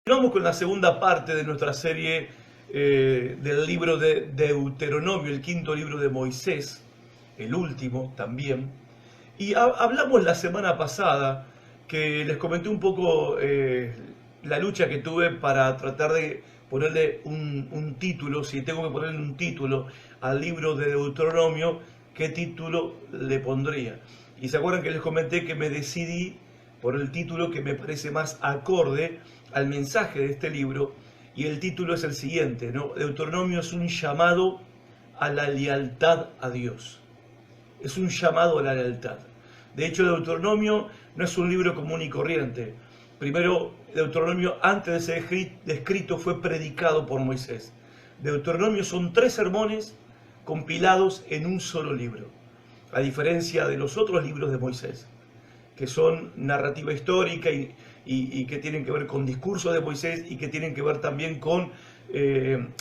Continuamos con la segunda parte de nuestra serie del libro de Deuteronomio, el quinto libro de Moisés, el último también. Y hablamos la semana pasada, que les comenté un poco la lucha que tuve para tratar de ponerle un título, si tengo que ponerle un título al libro de Deuteronomio, ¿qué título le pondría? Y se acuerdan que les comenté que me decidí por el título que me parece más acorde al mensaje de este libro, y el título es el siguiente, ¿no? Deuteronomio es un llamado a la lealtad a Dios. Es un llamado a la lealtad. De hecho, Deuteronomio no es un libro común y corriente. Primero, Deuteronomio, antes de ser escrito, fue predicado por Moisés. Deuteronomio son 3 sermones compilados en un solo libro, a diferencia de los otros libros de Moisés, que son narrativa histórica y que tienen que ver con discursos de Moisés y que tienen que ver también con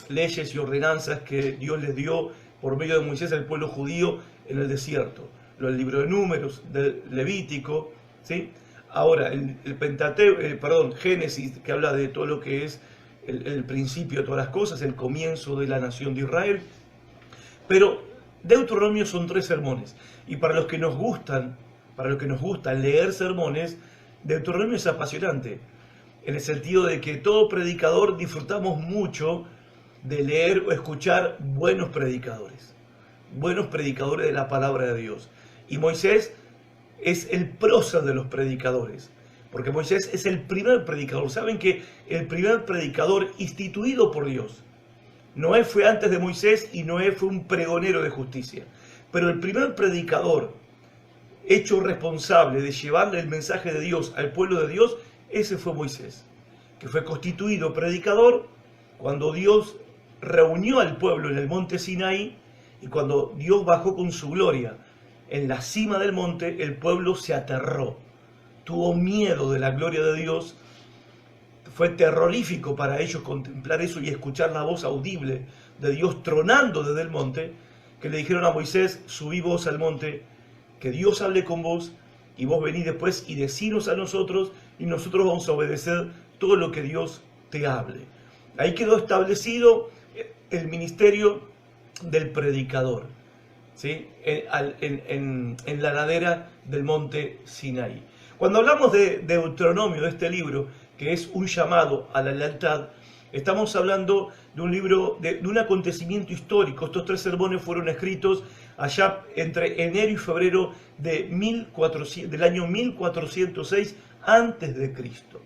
leyes y ordenanzas que Dios les dio por medio de Moisés al pueblo judío en el desierto. El libro de Números, del Levítico, ¿sí? Ahora, el Pentateuco, Génesis, que habla de todo lo que es el principio de todas las cosas, el comienzo de la nación de Israel. Pero Deuteronomio son 3 sermones. Y para los que nos gusta leer sermones, Deuteronomio es apasionante, en el sentido de que todo predicador disfrutamos mucho de leer o escuchar buenos predicadores de la palabra de Dios. Y Moisés es el prócer de los predicadores, porque Moisés es el primer predicador. Saben que el primer predicador instituido por Dios, Noé fue antes de Moisés y Noé fue un pregonero de justicia, pero el primer predicador hecho responsable de llevarle el mensaje de Dios al pueblo de Dios, ese fue Moisés, que fue constituido predicador cuando Dios reunió al pueblo en el monte Sinaí, y cuando Dios bajó con su gloria en la cima del monte, el pueblo se aterró, tuvo miedo de la gloria de Dios. Fue terrorífico para ellos contemplar eso y escuchar la voz audible de Dios tronando desde el monte, que le dijeron a Moisés: subí vos al monte, que Dios hable con vos, y vos venís después y decinos a nosotros, y nosotros vamos a obedecer todo lo que Dios te hable. Ahí quedó establecido el ministerio del predicador, ¿sí? en la ladera del monte Sinaí. Cuando hablamos de Deuteronomio, de este libro, que es un llamado a la lealtad, estamos hablando de un libro, de un acontecimiento histórico. Estos 3 sermones fueron escritos allá entre enero y febrero del año 1406 antes de Cristo.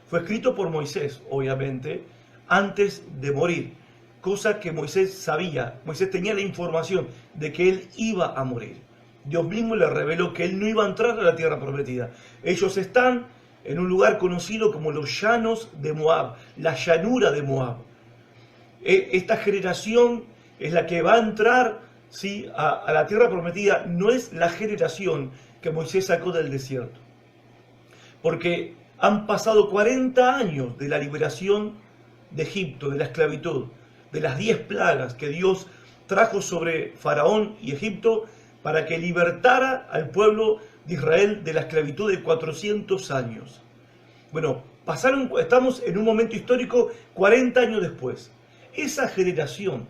Fue escrito por Moisés, obviamente, antes de morir, cosa que Moisés sabía. Moisés tenía la información de que él iba a morir. Dios mismo le reveló que él no iba a entrar a la tierra prometida. Ellos están en un lugar conocido como los llanos de Moab, la llanura de Moab. Esta generación es la que va a entrar, ¿sí?, a la tierra prometida. No es la generación que Moisés sacó del desierto, porque han pasado 40 años de la liberación de Egipto, de la esclavitud, de las 10 plagas que Dios trajo sobre Faraón y Egipto para que libertara al pueblo de Israel de la esclavitud de 400 años. Bueno, estamos en un momento histórico 40 años después. Esa generación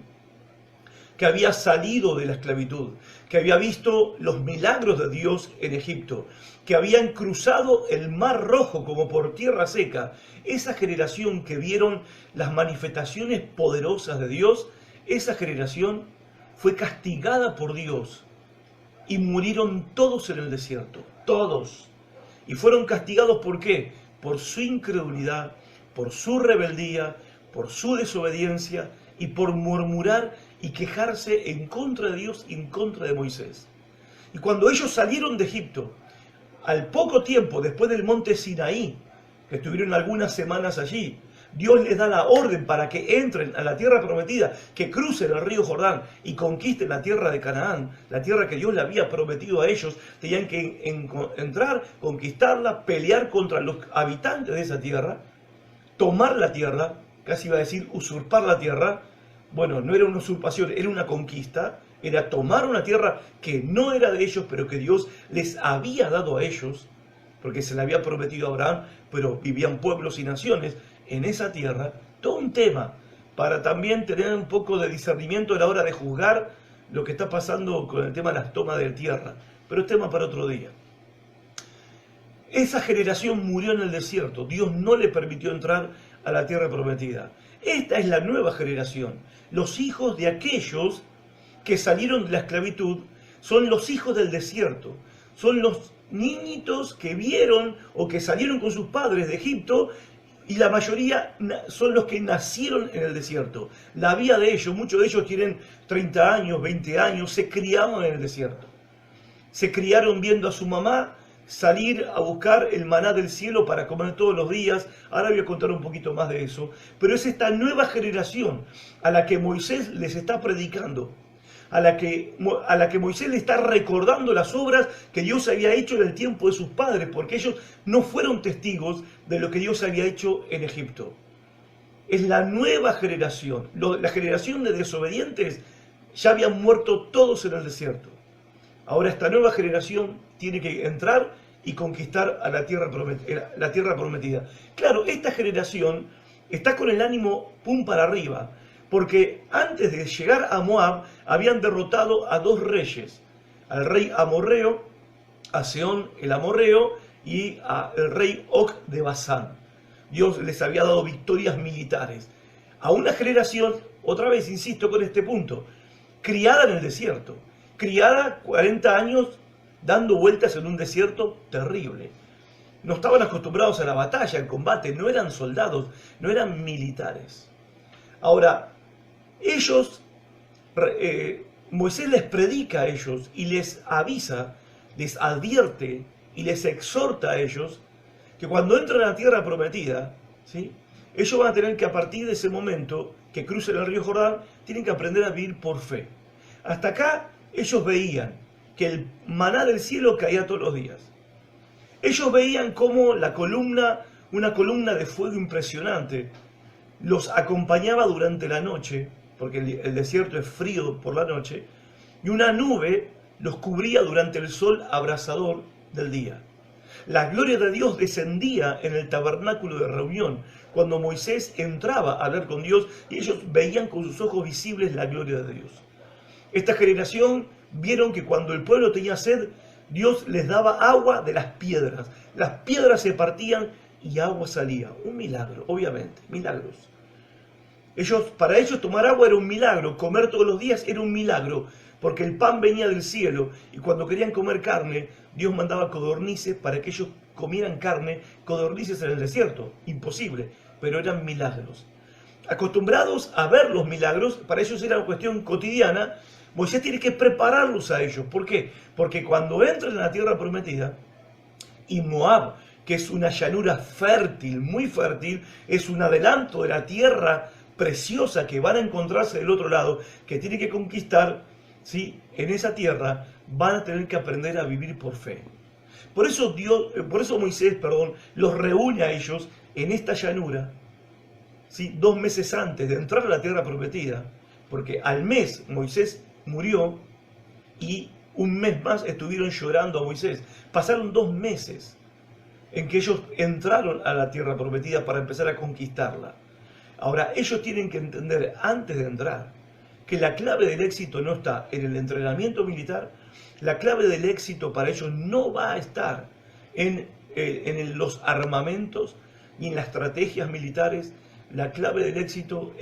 que había salido de la esclavitud, que había visto los milagros de Dios en Egipto, que habían cruzado el Mar Rojo como por tierra seca, esa generación que vieron las manifestaciones poderosas de Dios, esa generación fue castigada por Dios y murieron todos en el desierto, todos. Y fueron castigados ¿por qué? Por su incredulidad, por su rebeldía, por su desobediencia y por murmurar y quejarse en contra de Dios y en contra de Moisés. Y cuando ellos salieron de Egipto, al poco tiempo después del monte Sinaí, que estuvieron algunas semanas allí, Dios les da la orden para que entren a la tierra prometida, que crucen el río Jordán y conquisten la tierra de Canaán, la tierra que Dios le había prometido a ellos. Tenían que entrar, conquistarla, pelear contra los habitantes de esa tierra, tomar la tierra, casi iba a decir usurpar la tierra. Bueno, no era una usurpación, era una conquista, era tomar una tierra que no era de ellos, pero que Dios les había dado a ellos, porque se le había prometido a Abraham, pero vivían pueblos y naciones en esa tierra. Todo un tema para también tener un poco de discernimiento a la hora de juzgar lo que está pasando con el tema de las tomas de tierra, pero es tema para otro día. Esa generación murió en el desierto, Dios no le permitió entrar a la tierra prometida. Esta es la nueva generación, los hijos de aquellos que salieron de la esclavitud, son los hijos del desierto, son los niñitos que vieron o que salieron con sus padres de Egipto, y la mayoría son los que nacieron en el desierto. La vida de ellos, muchos de ellos tienen 30 años, 20 años, se criaron en el desierto. Se criaron viendo a su mamá salir a buscar el maná del cielo para comer todos los días. Ahora voy a contar un poquito más de eso. Pero es esta nueva generación a la que Moisés les está predicando, a la que Moisés le está recordando las obras que Dios había hecho en el tiempo de sus padres, porque ellos no fueron testigos de lo que Dios había hecho en Egipto. Es la nueva generación. La generación de desobedientes ya habían muerto todos en el desierto. Ahora esta nueva generación tiene que entrar y conquistar a la tierra prometida. Claro, esta generación está con el ánimo pum para arriba, porque antes de llegar a Moab habían derrotado a dos reyes, al rey amorreo, a Sehón el amorreo y al rey Og de Basán. Dios les había dado victorias militares a una generación, otra vez insisto con este punto, criada en el desierto, criada 40 años dando vueltas en un desierto terrible. No estaban acostumbrados a la batalla, al combate, no eran soldados, no eran militares. Ahora, ellos, Moisés les predica a ellos y les avisa, les advierte y les exhorta a ellos que cuando entran a la tierra prometida, ¿sí?, ellos van a tener que, a partir de ese momento que crucen el río Jordán, tienen que aprender a vivir por fe. Hasta acá ellos veían que el maná del cielo caía todos los días. Ellos veían cómo una columna de fuego impresionante, los acompañaba durante la noche, porque el desierto es frío por la noche, y una nube los cubría durante el sol abrasador del día. La gloria de Dios descendía en el tabernáculo de reunión, cuando Moisés entraba a hablar con Dios, y ellos veían con sus ojos visibles la gloria de Dios. Esta generación vieron que cuando el pueblo tenía sed, Dios les daba agua de las piedras. Las piedras se partían y agua salía. Un milagro, obviamente, milagros. Para ellos tomar agua era un milagro, comer todos los días era un milagro, porque el pan venía del cielo, y cuando querían comer carne, Dios mandaba codornices para que ellos comieran carne, codornices en el desierto. Imposible, pero eran milagros. Acostumbrados a ver los milagros, para ellos era una cuestión cotidiana. Moisés tiene que prepararlos a ellos. ¿Por qué? Porque cuando entran en la tierra prometida, y Moab, que es una llanura fértil, muy fértil, es un adelanto de la tierra preciosa que van a encontrarse del otro lado, que tienen que conquistar, ¿sí?, en esa tierra van a tener que aprender a vivir por fe. Por eso Moisés, los reúne a ellos en esta llanura, ¿sí?, 2 meses antes de entrar a la tierra prometida, porque al mes Moisés murió y un mes más estuvieron llorando a Moisés. Pasaron 2 meses en que ellos entraron a la tierra prometida para empezar a conquistarla. Ahora, ellos tienen que entender antes de entrar que la clave del éxito no está en el entrenamiento militar, la clave del éxito para ellos no va a estar en los armamentos ni en las estrategias militares. La clave del éxito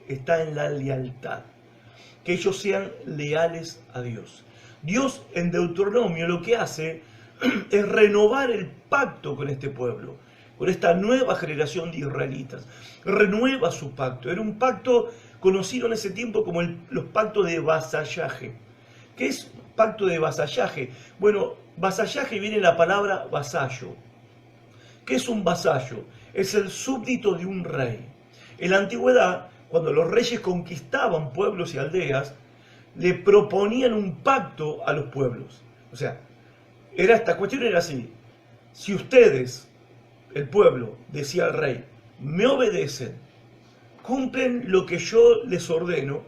está en la lealtad, que ellos sean leales a Dios. Dios en Deuteronomio lo que hace es renovar el pacto con este pueblo, con esta nueva generación de israelitas. Renueva su pacto. Era un pacto conocido en ese tiempo como los pactos de vasallaje. ¿Qué es pacto de vasallaje? Bueno, vasallaje viene de la palabra vasallo. ¿Qué es un vasallo? Es el súbdito de un rey. En la antigüedad, cuando los reyes conquistaban pueblos y aldeas, le proponían un pacto a los pueblos. O sea, esta cuestión era así: si ustedes, el pueblo, decía al rey, me obedecen, cumplen lo que yo les ordeno,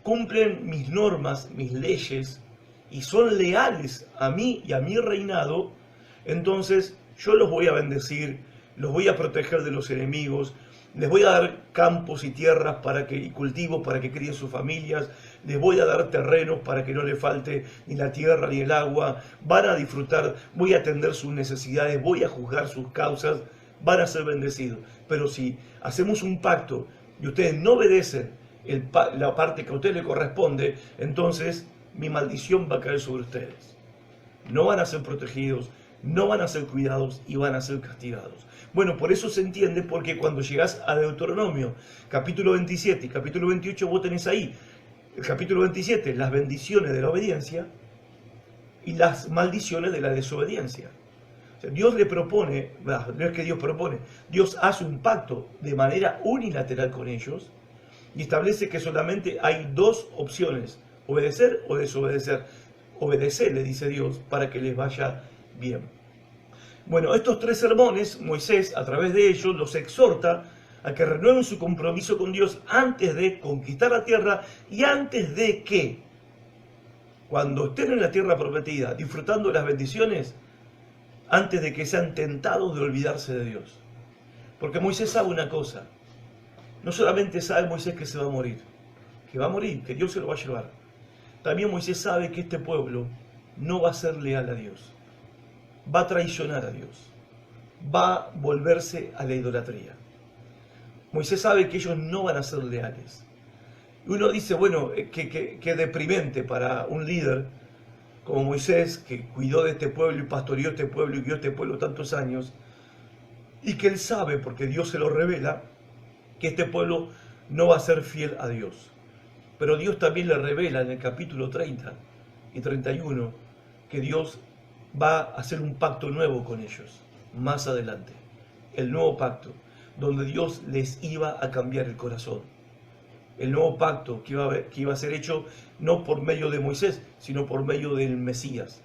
cumplen mis normas, mis leyes, y son leales a mí y a mi reinado, entonces yo los voy a bendecir, los voy a proteger de los enemigos, les voy a dar campos y tierras y cultivos para que críen sus familias, les voy a dar terrenos para que no les falte ni la tierra ni el agua, van a disfrutar, voy a atender sus necesidades, voy a juzgar sus causas, van a ser bendecidos. Pero si hacemos un pacto y ustedes no obedecen la parte que a ustedes les corresponde, entonces mi maldición va a caer sobre ustedes. No van a ser protegidos, no van a ser cuidados y van a ser castigados. Bueno, por eso se entiende, porque cuando llegás a Deuteronomio, capítulo 27 y capítulo 28, vos tenés ahí, el capítulo 27, las bendiciones de la obediencia y las maldiciones de la desobediencia. O sea, Dios le propone, no es que Dios propone, Dios hace un pacto de manera unilateral con ellos y establece que solamente hay dos opciones, obedecer o desobedecer. Obedecer, le dice Dios, para que les vaya bien. Bueno, estos 3 sermones, Moisés, a través de ellos, los exhorta a que renueven su compromiso con Dios antes de conquistar la tierra y antes de que, cuando estén en la tierra prometida, disfrutando de las bendiciones, antes de que sean tentados de olvidarse de Dios. Porque Moisés sabe una cosa, no solamente sabe Moisés que se va a morir, que Dios se lo va a llevar. También Moisés sabe que este pueblo no va a ser leal a Dios, va a traicionar a Dios, va a volverse a la idolatría. Moisés sabe que ellos no van a ser leales. Y uno dice, bueno, que deprimente para un líder como Moisés, que cuidó de este pueblo y pastoreó este pueblo y guió este pueblo tantos años, y que él sabe, porque Dios se lo revela, que este pueblo no va a ser fiel a Dios. Pero Dios también le revela en el capítulo 30 y 31 que Dios va a hacer un pacto nuevo con ellos, más adelante. El nuevo pacto, donde Dios les iba a cambiar el corazón. El nuevo pacto que iba a ser hecho no por medio de Moisés, sino por medio del Mesías.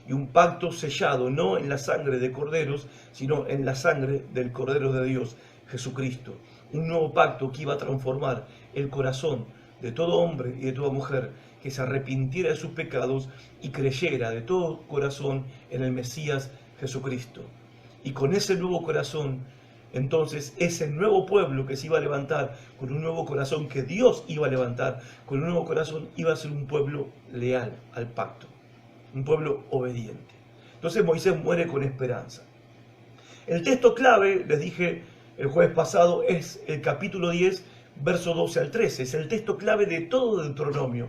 Y un pacto sellado no en la sangre de corderos, sino en la sangre del Cordero de Dios, Jesucristo. Un nuevo pacto que iba a transformar el corazón de todo hombre y de toda mujer que se arrepintiera de sus pecados y creyera de todo corazón en el Mesías Jesucristo. Y con ese nuevo corazón, entonces ese nuevo pueblo que se iba a levantar, con un nuevo corazón que Dios iba a levantar, con un nuevo corazón iba a ser un pueblo leal al pacto, un pueblo obediente. Entonces Moisés muere con esperanza. El texto clave, les dije el jueves pasado, es el capítulo 10, verso 12 al 13. Es el texto clave de todo Deuteronomio.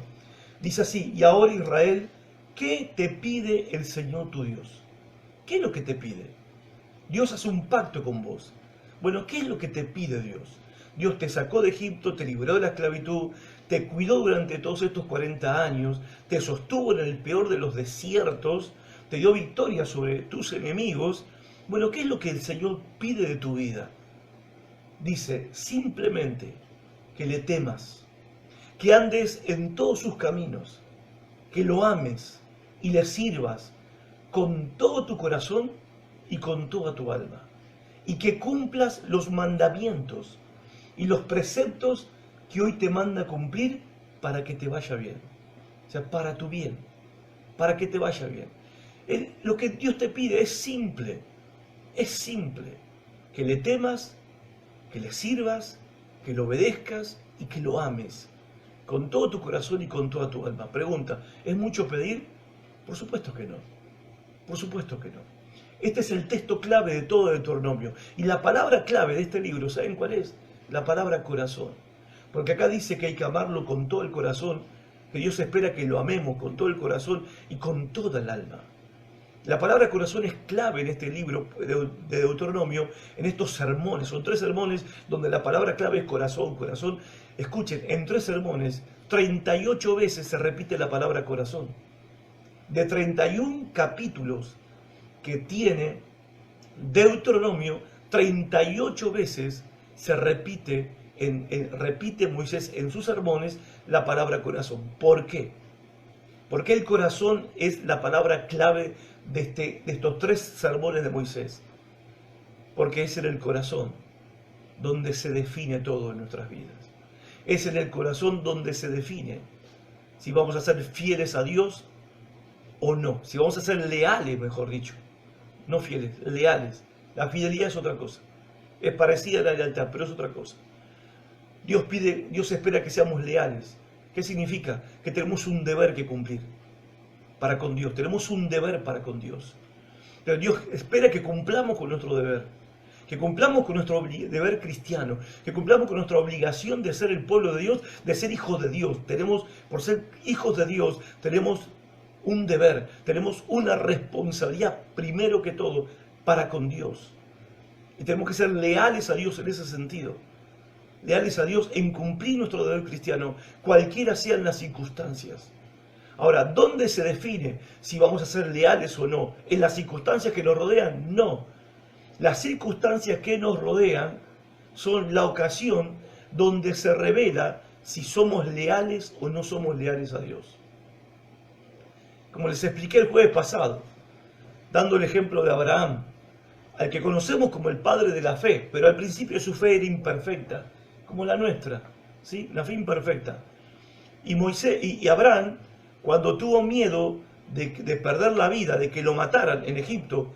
Dice así: y ahora, Israel, ¿qué te pide el Señor tu Dios? ¿Qué es lo que te pide? Dios hace un pacto con vos. Bueno, ¿qué es lo que te pide Dios? Dios te sacó de Egipto, te libró de la esclavitud, te cuidó durante todos estos 40 años, te sostuvo en el peor de los desiertos, te dio victoria sobre tus enemigos. Bueno, ¿qué es lo que el Señor pide de tu vida? Dice, simplemente que le temas, que andes en todos sus caminos, que lo ames y le sirvas con todo tu corazón y con toda tu alma, y que cumplas los mandamientos y los preceptos que hoy te manda cumplir para que te vaya bien. O sea, para tu bien, para que te vaya bien. Lo que Dios te pide es simple, que le temas, que le sirvas, que lo obedezcas y que lo ames con todo tu corazón y con toda tu alma. Pregunta, ¿es mucho pedir? Por supuesto que no. Por supuesto que no. Este es el texto clave de todo Deuteronomio. Y la palabra clave de este libro, ¿saben cuál es? La palabra corazón. Porque acá dice que hay que amarlo con todo el corazón, que Dios espera que lo amemos con todo el corazón y con toda el alma. La palabra corazón es clave en este libro de Deuteronomio, en estos sermones. Son 3 sermones donde la palabra clave es corazón, corazón. Escuchen, en 3 sermones, 38 veces se repite la palabra corazón. De 31 capítulos que tiene Deuteronomio, 38 veces se repite, repite Moisés en sus sermones la palabra corazón. ¿Por qué? Porque el corazón es la palabra clave de estos 3 sermones de Moisés. Porque es en el corazón donde se define todo en nuestras vidas. Es en el corazón donde se define si vamos a ser fieles a Dios o no. Si vamos a ser leales, mejor dicho, no fieles, leales. La fidelidad es otra cosa. Es parecida a la lealtad, pero es otra cosa. Dios espera que seamos leales. ¿Qué significa? Que tenemos un deber que cumplir para con Dios. Tenemos un deber para con Dios. Pero Dios espera que cumplamos con nuestro deber. Que cumplamos con nuestro deber cristiano. Que cumplamos con nuestra obligación de ser el pueblo de Dios, de ser hijos de Dios. Por ser hijos de Dios, tenemos un deber. Tenemos una responsabilidad, primero que todo, para con Dios. Y tenemos que ser leales a Dios en ese sentido. Leales a Dios en cumplir nuestro deber cristiano, cualquiera sean las circunstancias. Ahora, ¿dónde se define si vamos a ser leales o no? ¿En las circunstancias que nos rodean? No. Las circunstancias que nos rodean son la ocasión donde se revela si somos leales o no somos leales a Dios. Como les expliqué el jueves pasado, dando el ejemplo de Abraham, al que conocemos como el padre de la fe, pero al principio su fe era imperfecta, como la nuestra, ¿sí? La fe imperfecta. Y Abraham, cuando tuvo miedo de perder la vida, de que lo mataran en Egipto,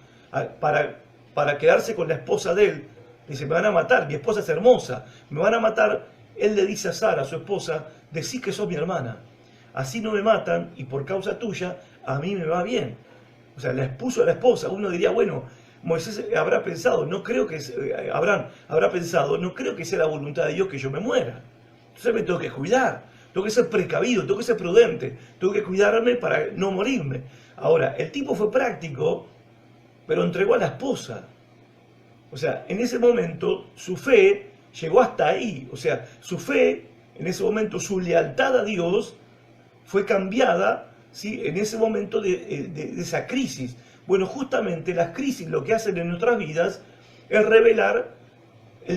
para quedarse con la esposa de él, dice, me van a matar, mi esposa es hermosa, me van a matar. Él le dice a Sara, su esposa, decí que sos mi hermana, así no me matan y por causa tuya a mí me va bien. O sea, la expuso a la esposa. Uno diría, bueno, Moisés habrá pensado, Abraham habrá pensado, no creo que sea la voluntad de Dios que yo me muera. Entonces me tengo que cuidar, tengo que ser precavido, tengo que ser prudente, tengo que cuidarme para no morirme. Ahora, el tipo fue práctico, pero entregó a la esposa. O sea, en ese momento su fe llegó hasta ahí. O sea, su fe, en ese momento su lealtad a Dios fue cambiada, ¿sí? En ese momento de esa crisis. Bueno, justamente las crisis lo que hacen en nuestras vidas es revelar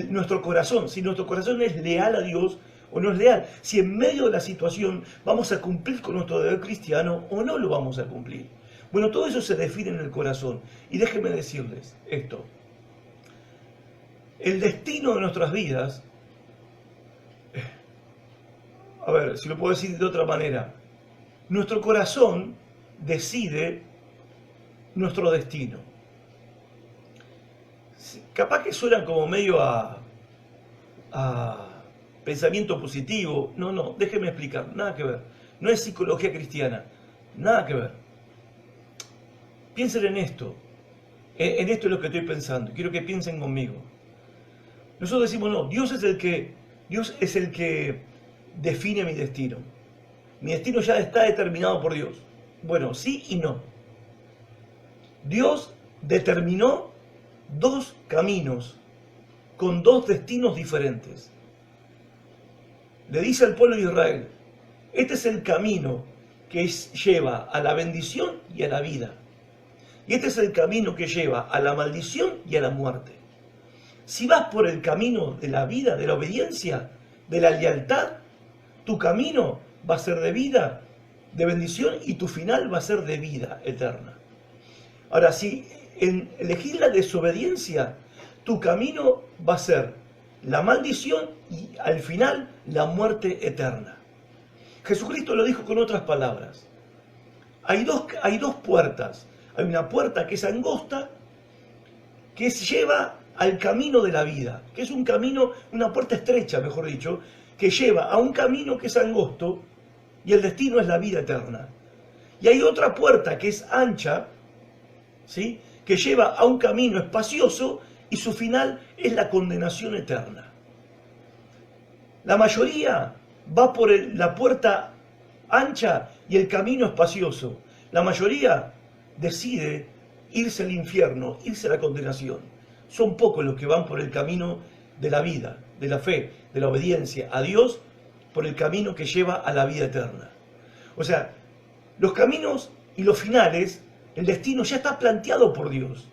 nuestro corazón, si nuestro corazón es leal a Dios o no es leal, si en medio de la situación vamos a cumplir con nuestro deber cristiano o no lo vamos a cumplir. Bueno, todo eso se define en el corazón. Y déjenme decirles esto. El destino de nuestras vidas, a ver, si lo puedo decir de otra manera, nuestro corazón decide nuestro destino. Capaz que suena como medio a pensamiento positivo. No, déjeme explicar, nada que ver. No es psicología cristiana, nada que ver. Piensen en esto es lo que estoy pensando, quiero que piensen conmigo. Nosotros decimos, no, Dios es el que define mi destino. Mi destino ya está determinado por Dios. Bueno, sí y no. Dios determinó dos caminos con dos destinos diferentes. Le dice al pueblo de Israel, este es el camino que lleva a la bendición y a la vida. Y este es el camino que lleva a la maldición y a la muerte. Si vas por el camino de la vida, de la obediencia, de la lealtad, tu camino va a ser de vida, de bendición, y tu final va a ser de vida eterna. Ahora, si en elegir la desobediencia, tu camino va a ser la maldición y al final la muerte eterna. Jesucristo lo dijo con otras palabras. Hay dos puertas. Hay una puerta que es angosta, que lleva al camino de la vida, que es un camino, una puerta estrecha, mejor dicho, que lleva a un camino que es angosto y el destino es la vida eterna. Y hay otra puerta que es ancha, ¿sí?, que lleva a un camino espacioso y su final es la condenación eterna. La mayoría va por la puerta ancha y el camino espacioso. La mayoría decide irse al infierno, irse a la condenación. Son pocos los que van por el camino de la vida, de la fe, de la obediencia a Dios, por el camino que lleva a la vida eterna. O sea, los caminos y los finales, el destino ya está planteado por Dios.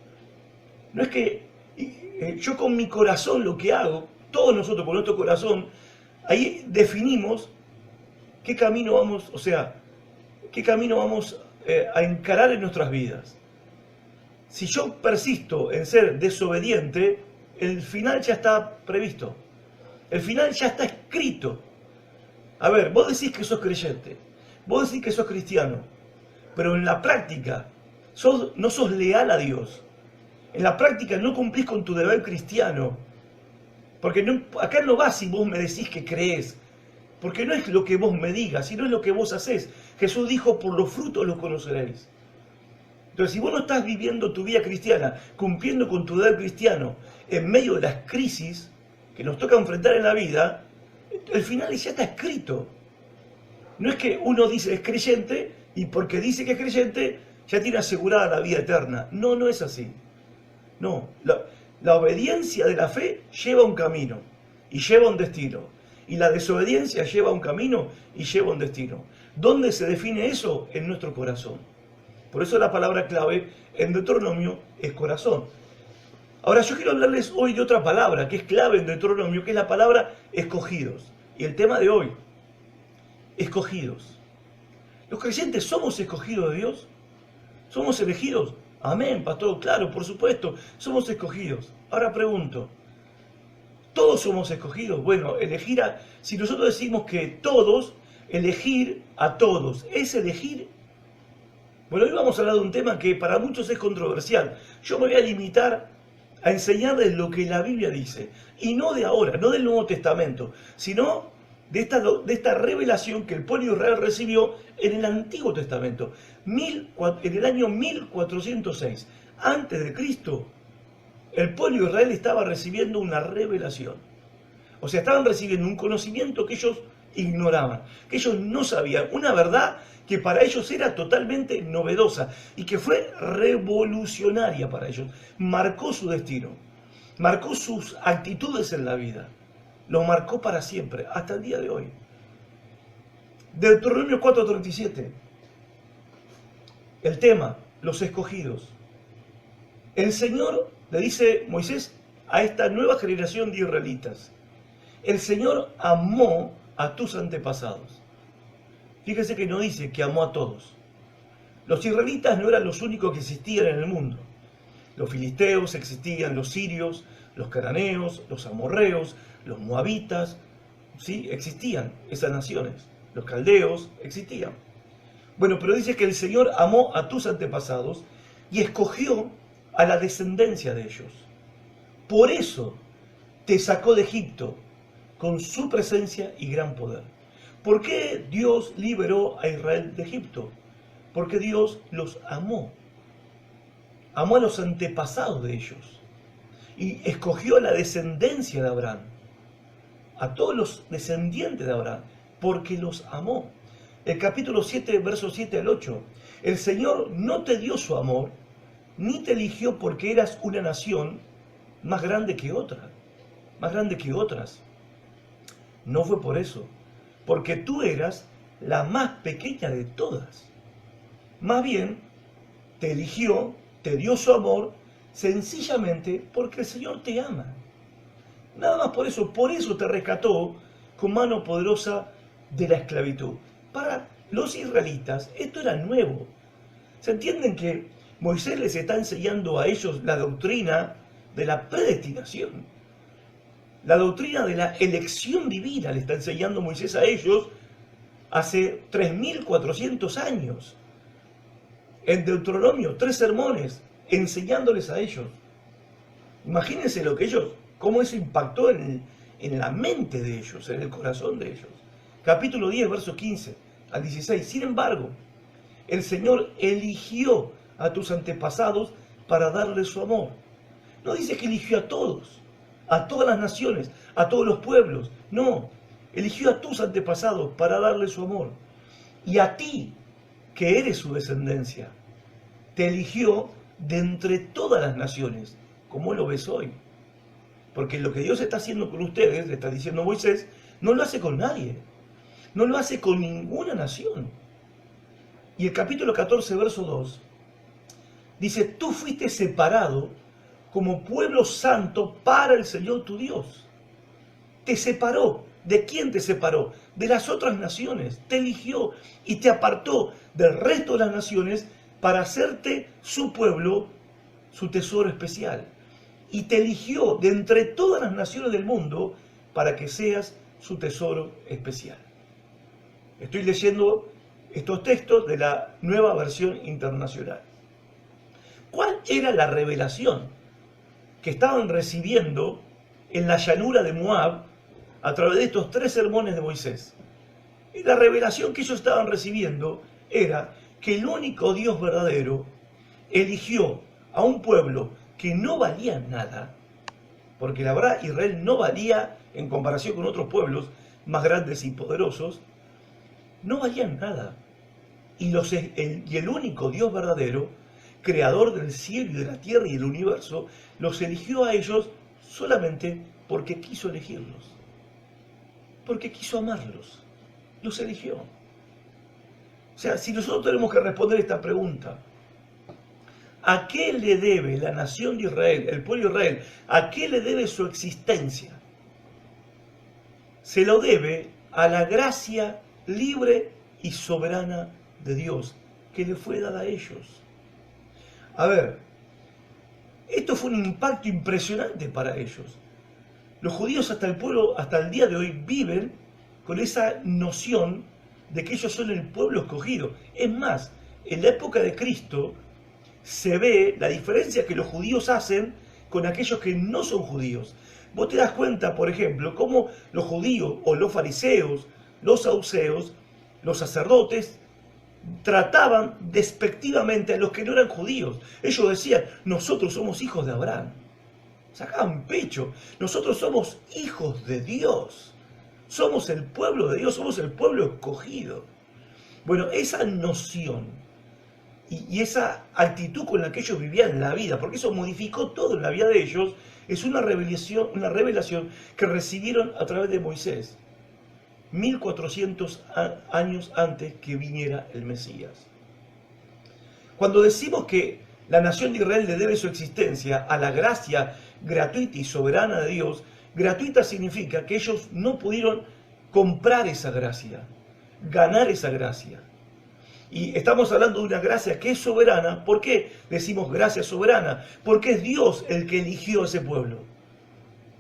No es que yo con mi corazón lo que hago, todos nosotros con nuestro corazón, ahí definimos qué camino vamos, qué camino vamos a encarar en nuestras vidas. Si yo persisto en ser desobediente, el final ya está previsto. El final ya está escrito. A ver, vos decís que sos creyente, vos decís que sos cristiano, pero en la práctica no sos leal a Dios. En la práctica no cumplís con tu deber cristiano. Porque acá no va si vos me decís que creés. Porque no es lo que vos me digas, sino es lo que vos hacés. Jesús dijo, por los frutos los conoceréis. Entonces, si vos no estás viviendo tu vida cristiana, cumpliendo con tu deber cristiano, en medio de las crisis que nos toca enfrentar en la vida, el final ya está escrito. No es que uno dice es creyente y porque dice que es creyente ya tiene asegurada la vida eterna. No, no es así. No, la obediencia de la fe lleva un camino y lleva un destino. Y la desobediencia lleva un camino y lleva un destino. ¿Dónde se define eso? En nuestro corazón. Por eso la palabra clave en Deuteronomio es corazón. Ahora yo quiero hablarles hoy de otra palabra que es clave en Deuteronomio, que es la palabra escogidos. Y el tema de hoy, escogidos. ¿Los creyentes somos escogidos de Dios? ¿Somos elegidos? Amén, pastor, claro, por supuesto, somos escogidos. Ahora pregunto, ¿todos somos escogidos? Bueno, si nosotros decimos que todos, elegir a todos, ¿es elegir? Bueno, hoy vamos a hablar de un tema que para muchos es controversial. Yo me voy a limitar a enseñarles lo que la Biblia dice. Y no de ahora, no del Nuevo Testamento, sino de esta revelación que el pueblo de Israel recibió en el Antiguo Testamento. En el año 1406, antes de Cristo, el pueblo de Israel estaba recibiendo una revelación. O sea, estaban recibiendo un conocimiento que ellos ignoraban, que ellos no sabían, una verdad que para ellos era totalmente novedosa y que fue revolucionaria para ellos. Marcó su destino, marcó sus actitudes en la vida, lo marcó para siempre, hasta el día de hoy. Deuteronomio 4:37, el tema, los escogidos. El Señor le dice Moisés a esta nueva generación de israelitas: el Señor amó a tus antepasados. Fíjese que no dice que amó a todos. Los israelitas no eran los únicos que existían en el mundo. Los filisteos existían, los sirios, los cananeos, los amorreos, los moabitas, ¿sí? Existían esas naciones. Los caldeos existían. Bueno, pero dice que el Señor amó a tus antepasados y escogió a la descendencia de ellos. Por eso te sacó de Egipto con su presencia y gran poder. ¿Por qué Dios liberó a Israel de Egipto? Porque Dios los amó. Amó a los antepasados de ellos. Y escogió a la descendencia de Abraham. A todos los descendientes de Abraham. Porque los amó. El capítulo 7, versos 7 al 8. El Señor no te dio su amor, ni te eligió porque eras una nación más grande que otra. Más grande que otras. No fue por eso. Porque tú eras la más pequeña de todas. Más bien, te eligió, te dio su amor, sencillamente porque el Señor te ama. Nada más por eso te rescató con mano poderosa de la esclavitud. Para los israelitas esto era nuevo. ¿Se entienden que Moisés les está enseñando a ellos la doctrina de la predestinación? La doctrina de la elección divina le está enseñando Moisés a ellos hace 3.400 años. En Deuteronomio, 3 sermones, enseñándoles a ellos. Imagínense cómo eso impactó en la mente de ellos, en el corazón de ellos. Capítulo 10, versos 15 al 16. Sin embargo, el Señor eligió a tus antepasados para darles su amor. No dice que eligió a todos, a todas las naciones, a todos los pueblos. No, eligió a tus antepasados para darles su amor. Y a ti, que eres su descendencia, te eligió de entre todas las naciones, como lo ves hoy. Porque lo que Dios está haciendo con ustedes, le está diciendo Moisés, no lo hace con nadie. No lo hace con ninguna nación. Y el capítulo 14, verso 2, dice: tú fuiste separado como pueblo santo para el Señor tu Dios. Te separó. ¿De quién te separó? De las otras naciones. Te eligió y te apartó del resto de las naciones para hacerte su pueblo, su tesoro especial. Y te eligió de entre todas las naciones del mundo para que seas su tesoro especial. Estoy leyendo estos textos de la Nueva Versión Internacional. ¿Cuál era la revelación que estaban recibiendo en la llanura de Moab a través de estos 3 sermones de Moisés. Y la revelación que ellos estaban recibiendo era que el único Dios verdadero eligió a un pueblo que no valía nada, porque la verdad Israel no valía en comparación con otros pueblos más grandes y poderosos, no valían nada. Y el único Dios verdadero, creador del cielo y de la tierra y del universo, los eligió a ellos solamente porque quiso elegirlos, porque quiso amarlos, los eligió. O sea, si nosotros tenemos que responder esta pregunta, ¿a qué le debe la nación de Israel, el pueblo de Israel, a qué le debe su existencia? Se lo debe a la gracia libre y soberana de Dios que le fue dada a ellos. A ver, esto fue un impacto impresionante para ellos. Los judíos hasta el día de hoy viven con esa noción de que ellos son el pueblo escogido. Es más, en la época de Cristo se ve la diferencia que los judíos hacen con aquellos que no son judíos. Vos te das cuenta, por ejemplo, cómo los judíos o los fariseos, los saduceos, los sacerdotes, trataban despectivamente a los que no eran judíos. Ellos decían, nosotros somos hijos de Abraham. Sacaban pecho. Nosotros somos hijos de Dios. Somos el pueblo de Dios, somos el pueblo escogido. Bueno, esa noción y esa actitud con la que ellos vivían la vida, porque eso modificó todo en la vida de ellos, es una revelación que recibieron a través de Moisés, 1400 años antes que viniera el Mesías. Cuando decimos que la nación de Israel le debe su existencia a la gracia gratuita y soberana de Dios, gratuita significa que ellos no pudieron comprar esa gracia, ganar esa gracia. Y estamos hablando de una gracia que es soberana. ¿Por qué decimos gracia soberana? Porque es Dios el que eligió a ese pueblo.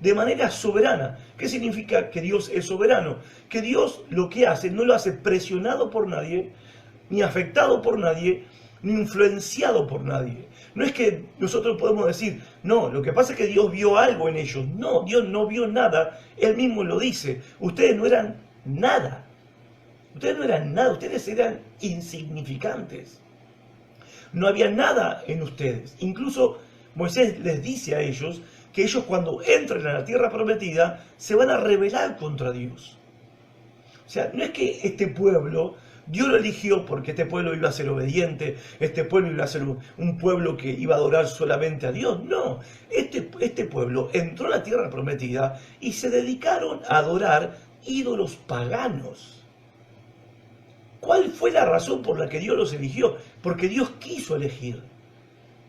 De manera soberana. ¿Qué significa que Dios es soberano? Que Dios lo que hace no lo hace presionado por nadie, ni afectado por nadie, ni influenciado por nadie. No es que nosotros podemos decir, no, lo que pasa es que Dios vio algo en ellos. No, Dios no vio nada. Él mismo lo dice. Ustedes no eran nada. Ustedes no eran nada, ustedes eran insignificantes. No había nada en ustedes. Incluso Moisés les dice a ellos que ellos cuando entren a la tierra prometida se van a rebelar contra Dios. O sea, no es que este pueblo, Dios lo eligió porque este pueblo iba a ser obediente, este pueblo iba a ser un pueblo que iba a adorar solamente a Dios. No, este pueblo entró a la tierra prometida y se dedicaron a adorar ídolos paganos. ¿Cuál fue la razón por la que Dios los eligió? Porque Dios quiso elegir.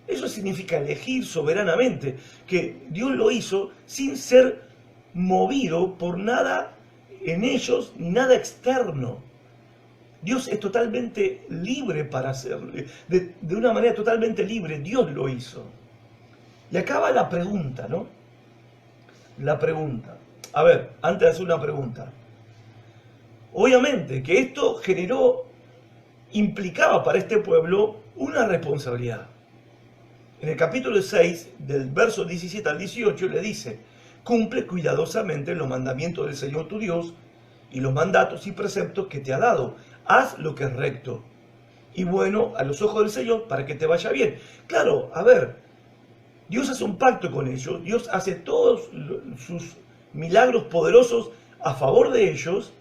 Eso significa elegir soberanamente, que Dios lo hizo sin ser movido por nada en ellos ni nada externo. Dios es totalmente libre para hacerlo, de una manera totalmente libre, Dios lo hizo. Y acá va la pregunta, ¿no? La pregunta. A ver, antes de hacer una pregunta. Obviamente que esto implicaba para este pueblo una responsabilidad. En el capítulo 6, del verso 17 al 18, le dice, cumple cuidadosamente los mandamientos del Señor tu Dios y los mandatos y preceptos que te ha dado. Haz lo que es recto y bueno a los ojos del Señor para que te vaya bien. Claro, a ver, Dios hace un pacto con ellos, Dios hace todos sus milagros poderosos a favor de ellos,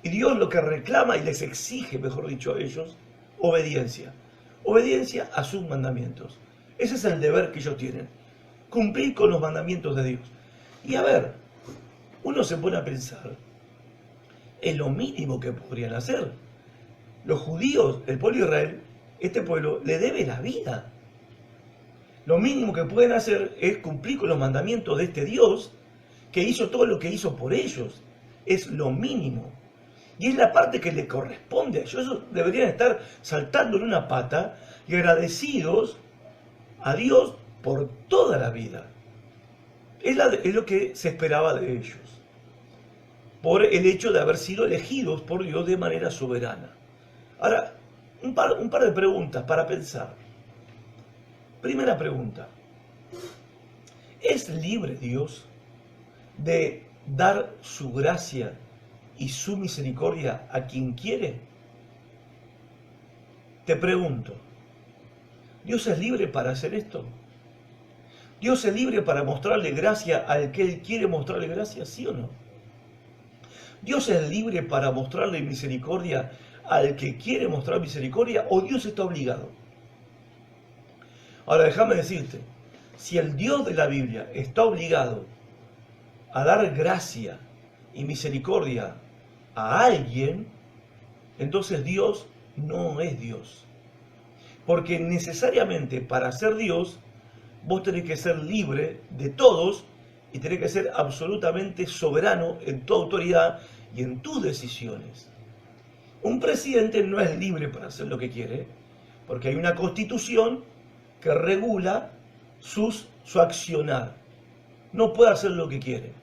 y Dios lo que reclama y les exige, mejor dicho, a ellos, obediencia. Obediencia a sus mandamientos. Ese es el deber que ellos tienen. Cumplir con los mandamientos de Dios. Y a ver, uno se pone a pensar, es lo mínimo que podrían hacer. Los judíos, el pueblo de Israel, este pueblo le debe la vida. Lo mínimo que pueden hacer es cumplir con los mandamientos de este Dios que hizo todo lo que hizo por ellos. Es lo mínimo. Y es la parte que le corresponde a ellos. Ellos deberían estar saltando en una pata y agradecidos a Dios por toda la vida. Es lo que se esperaba de ellos. Por el hecho de haber sido elegidos por Dios de manera soberana. Ahora, un par de preguntas para pensar. Primera pregunta. ¿Es libre Dios de dar su gracia y su misericordia a quien quiere? Te pregunto, ¿Dios es libre para hacer esto? ¿Dios es libre para mostrarle gracia al que Él quiere mostrarle gracia, sí o no? ¿Dios es libre para mostrarle misericordia al que quiere mostrar misericordia o Dios está obligado? Ahora déjame decirte, si el Dios de la Biblia está obligado a dar gracia y misericordia a alguien, entonces Dios no es Dios. Porque necesariamente para ser Dios, vos tenés que ser libre de todos y tenés que ser absolutamente soberano en tu autoridad y en tus decisiones. Un presidente no es libre para hacer lo que quiere, porque hay una constitución que regula su accionar. No puede hacer lo que quiere.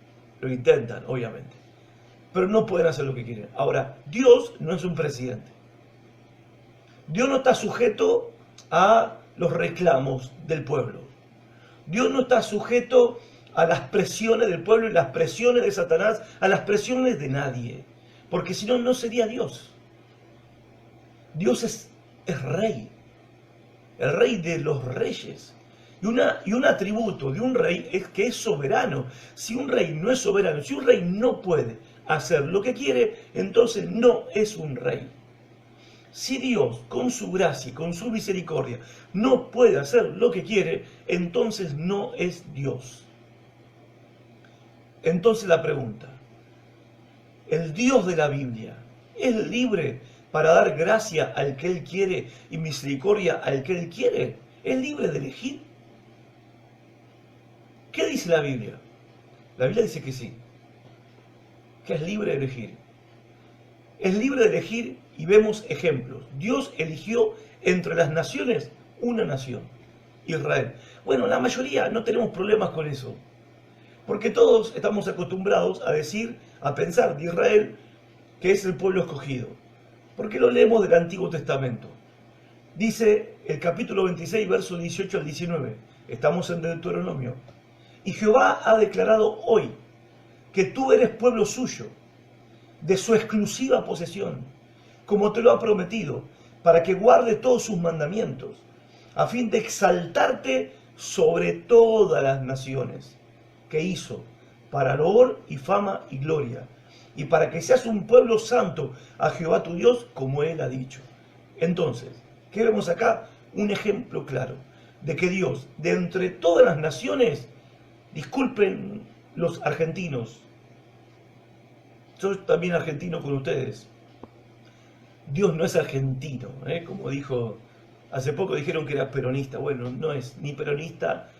Lo intentan, obviamente. Pero no pueden hacer lo que quieren. Ahora, Dios no es un presidente. Dios no está sujeto a los reclamos del pueblo. Dios no está sujeto a las presiones del pueblo y las presiones de Satanás, a las presiones de nadie. Porque si no, no sería Dios. Dios es rey. El rey de los reyes. Y un atributo de un rey es que es soberano. Si un rey no es soberano, si un rey no puede hacer lo que quiere, entonces no es un rey. Si Dios, con su gracia y con su misericordia, no puede hacer lo que quiere, entonces no es Dios. Entonces la pregunta, ¿el Dios de la Biblia es libre para dar gracia al que Él quiere y misericordia al que Él quiere? ¿Es libre de elegir? ¿Qué dice la Biblia? La Biblia dice que sí, que es libre de elegir. Es libre de elegir y vemos ejemplos. Dios eligió entre las naciones una nación, Israel. Bueno, la mayoría no tenemos problemas con eso, porque todos estamos acostumbrados a decir, a pensar de Israel que es el pueblo escogido, porque lo leemos del Antiguo Testamento. Dice el capítulo 26, versos 18 al 19, estamos en Deuteronomio. Y Jehová ha declarado hoy que tú eres pueblo suyo, de su exclusiva posesión, como te lo ha prometido, para que guarde todos sus mandamientos, a fin de exaltarte sobre todas las naciones que hizo, para loor y fama y gloria, y para que seas un pueblo santo a Jehová tu Dios, como Él ha dicho. Entonces, ¿qué vemos acá? Un ejemplo claro de que Dios, de entre todas las naciones, disculpen los argentinos, soy también argentino con ustedes, Dios no es argentino, como dijo, hace poco dijeron que era peronista. Bueno, no es ni peronista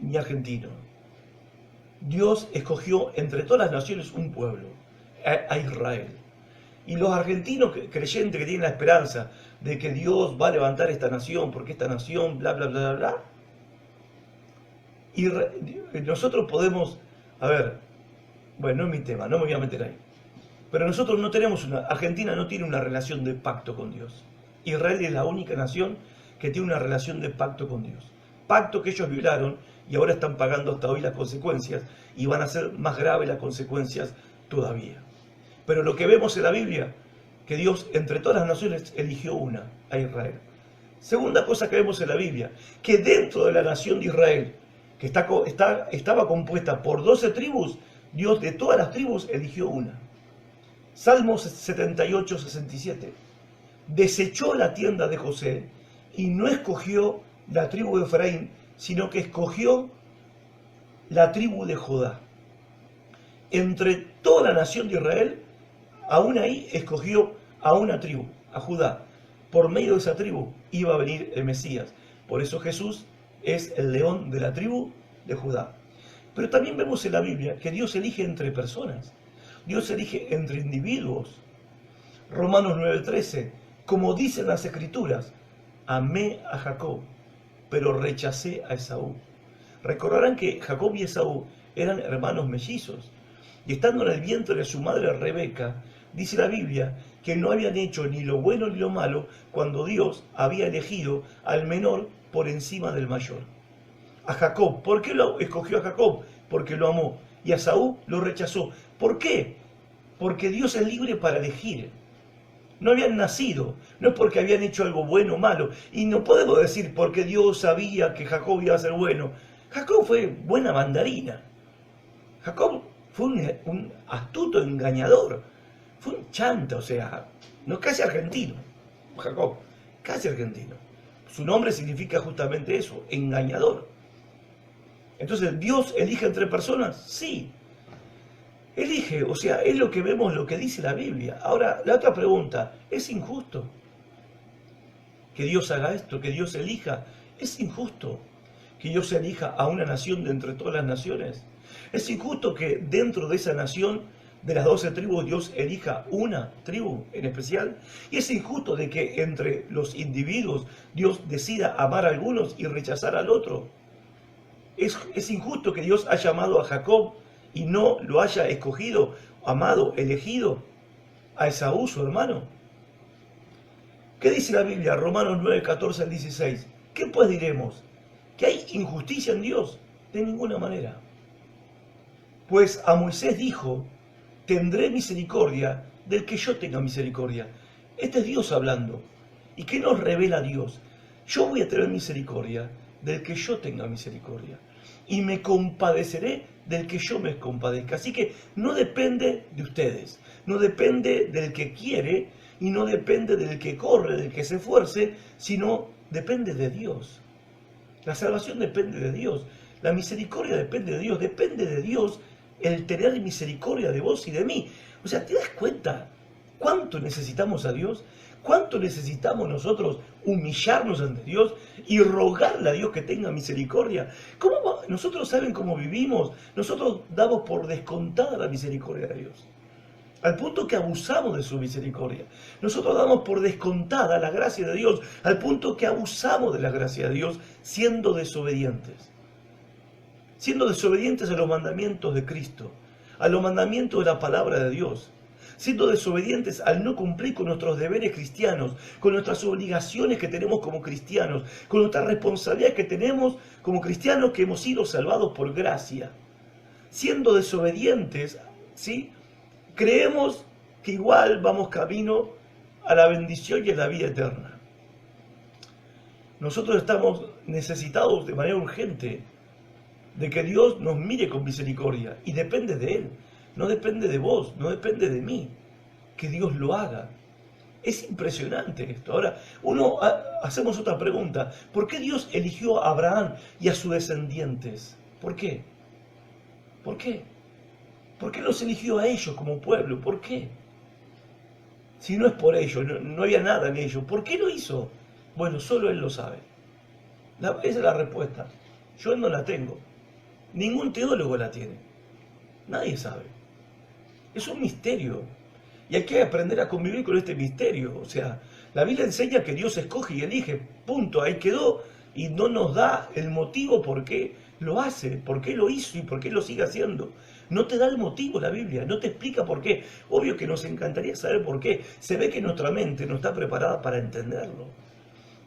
ni argentino. Dios escogió entre todas las naciones un pueblo, a Israel. Y los argentinos creyentes que tienen la esperanza de que Dios va a levantar esta nación, porque esta nación, bla, bla, bla, bla, bla. Y nosotros podemos, a ver, bueno, no es mi tema, no me voy a meter ahí. Pero nosotros no tenemos Argentina no tiene una relación de pacto con Dios. Israel es la única nación que tiene una relación de pacto con Dios. Pacto que ellos violaron y ahora están pagando hasta hoy las consecuencias y van a ser más graves las consecuencias todavía. Pero lo que vemos en la Biblia, que Dios entre todas las naciones eligió una, a Israel. Segunda cosa que vemos en la Biblia, que dentro de la nación de Israel, que estaba compuesta por 12 tribus, Dios de todas las tribus eligió una. Salmos 78, 67. Desechó la tienda de José y no escogió la tribu de Efraín, sino que escogió la tribu de Judá. Entre toda la nación de Israel, aún ahí escogió a una tribu, a Judá. Por medio de esa tribu iba a venir el Mesías. Por eso Jesús es el león de la tribu de Judá. Pero también vemos en la Biblia que Dios elige entre personas. Dios elige entre individuos. Romanos 9:13, como dicen las Escrituras, amé a Jacob, pero rechacé a Esaú. Recordarán que Jacob y Esaú eran hermanos mellizos. Y estando en el vientre de su madre Rebeca, dice la Biblia que no habían hecho ni lo bueno ni lo malo cuando Dios había elegido al menor por encima del mayor. a Jacob. ¿Por qué lo escogió a Jacob? Porque lo amó. Y a Saúl lo rechazó. ¿Por qué? Porque Dios es libre para elegir. No habían nacido, no es porque habían hecho algo bueno o malo. Y no podemos decir porque Dios sabía que Jacob iba a ser bueno. Jacob fue buena mandarina. Jacob fue un astuto engañador. Fue un chanta, o sea, no casi argentino. Jacob, casi argentino. Su nombre significa justamente eso, engañador. Entonces, ¿Dios elige entre personas? Sí. Elige, o sea, es lo que vemos, lo que dice la Biblia. Ahora, la otra pregunta, ¿es injusto que Dios haga esto, que Dios elija? ¿Es injusto que Dios elija a una nación de entre todas las naciones? ¿Es injusto que dentro de esa nación, de las 12 tribus, Dios elija una tribu en especial? ¿Y es injusto de que entre los individuos Dios decida amar a algunos y rechazar al otro? ¿Es injusto que Dios haya amado a Jacob y no lo haya escogido, amado, elegido a Esaú, su hermano? ¿Qué dice la Biblia? Romanos 9, 14 al 16. ¿Qué pues diremos? ¿Que hay injusticia en Dios? De ninguna manera. Pues a Moisés dijo, tendré misericordia del que yo tenga misericordia. Este es Dios hablando. ¿Y qué nos revela Dios? Yo voy a tener misericordia del que yo tenga misericordia. Y me compadeceré del que yo me compadezca. Así que no depende de ustedes, no depende del que quiere y no depende del que corre, del que se esfuerce, sino depende de Dios. La salvación depende de Dios, la misericordia depende de Dios el tener misericordia de vos y de mí. O sea, ¿te das cuenta cuánto necesitamos a Dios? ¿Cuánto necesitamos nosotros humillarnos ante Dios y rogarle a Dios que tenga misericordia? Nosotros saben cómo vivimos, nosotros damos por descontada la misericordia de Dios, al punto que abusamos de su misericordia. Nosotros damos por descontada la gracia de Dios, al punto que abusamos de la gracia de Dios, siendo desobedientes a los mandamientos de Cristo, a los mandamientos de la palabra de Dios, siendo desobedientes al no cumplir con nuestros deberes cristianos, con nuestras obligaciones que tenemos como cristianos, con nuestra responsabilidad que tenemos como cristianos que hemos sido salvados por gracia. Siendo desobedientes, ¿sí?, creemos que igual vamos camino a la bendición y a la vida eterna. Nosotros estamos necesitados de manera urgente de que Dios nos mire con misericordia, y depende de Él, no depende de vos, no depende de mí, que Dios lo haga. Es impresionante esto. Ahora, hacemos otra pregunta. ¿Por qué Dios eligió a Abraham y a sus descendientes? ¿Por qué? ¿Por qué? ¿Por qué los eligió a ellos como pueblo? ¿Por qué? Si no es por ellos, no había nada en ellos. ¿Por qué lo hizo? Bueno, solo Él lo sabe. Esa es la respuesta. Yo no la tengo. Ningún teólogo la tiene. Nadie sabe. Es un misterio. Y hay que aprender a convivir con este misterio. O sea, la Biblia enseña que Dios escoge y elige. Punto. Ahí quedó. Y no nos da el motivo por qué lo hace, por qué lo hizo y por qué lo sigue haciendo. No te da el motivo la Biblia, no te explica por qué. Obvio que nos encantaría saber por qué. Se ve que nuestra mente no está preparada para entenderlo,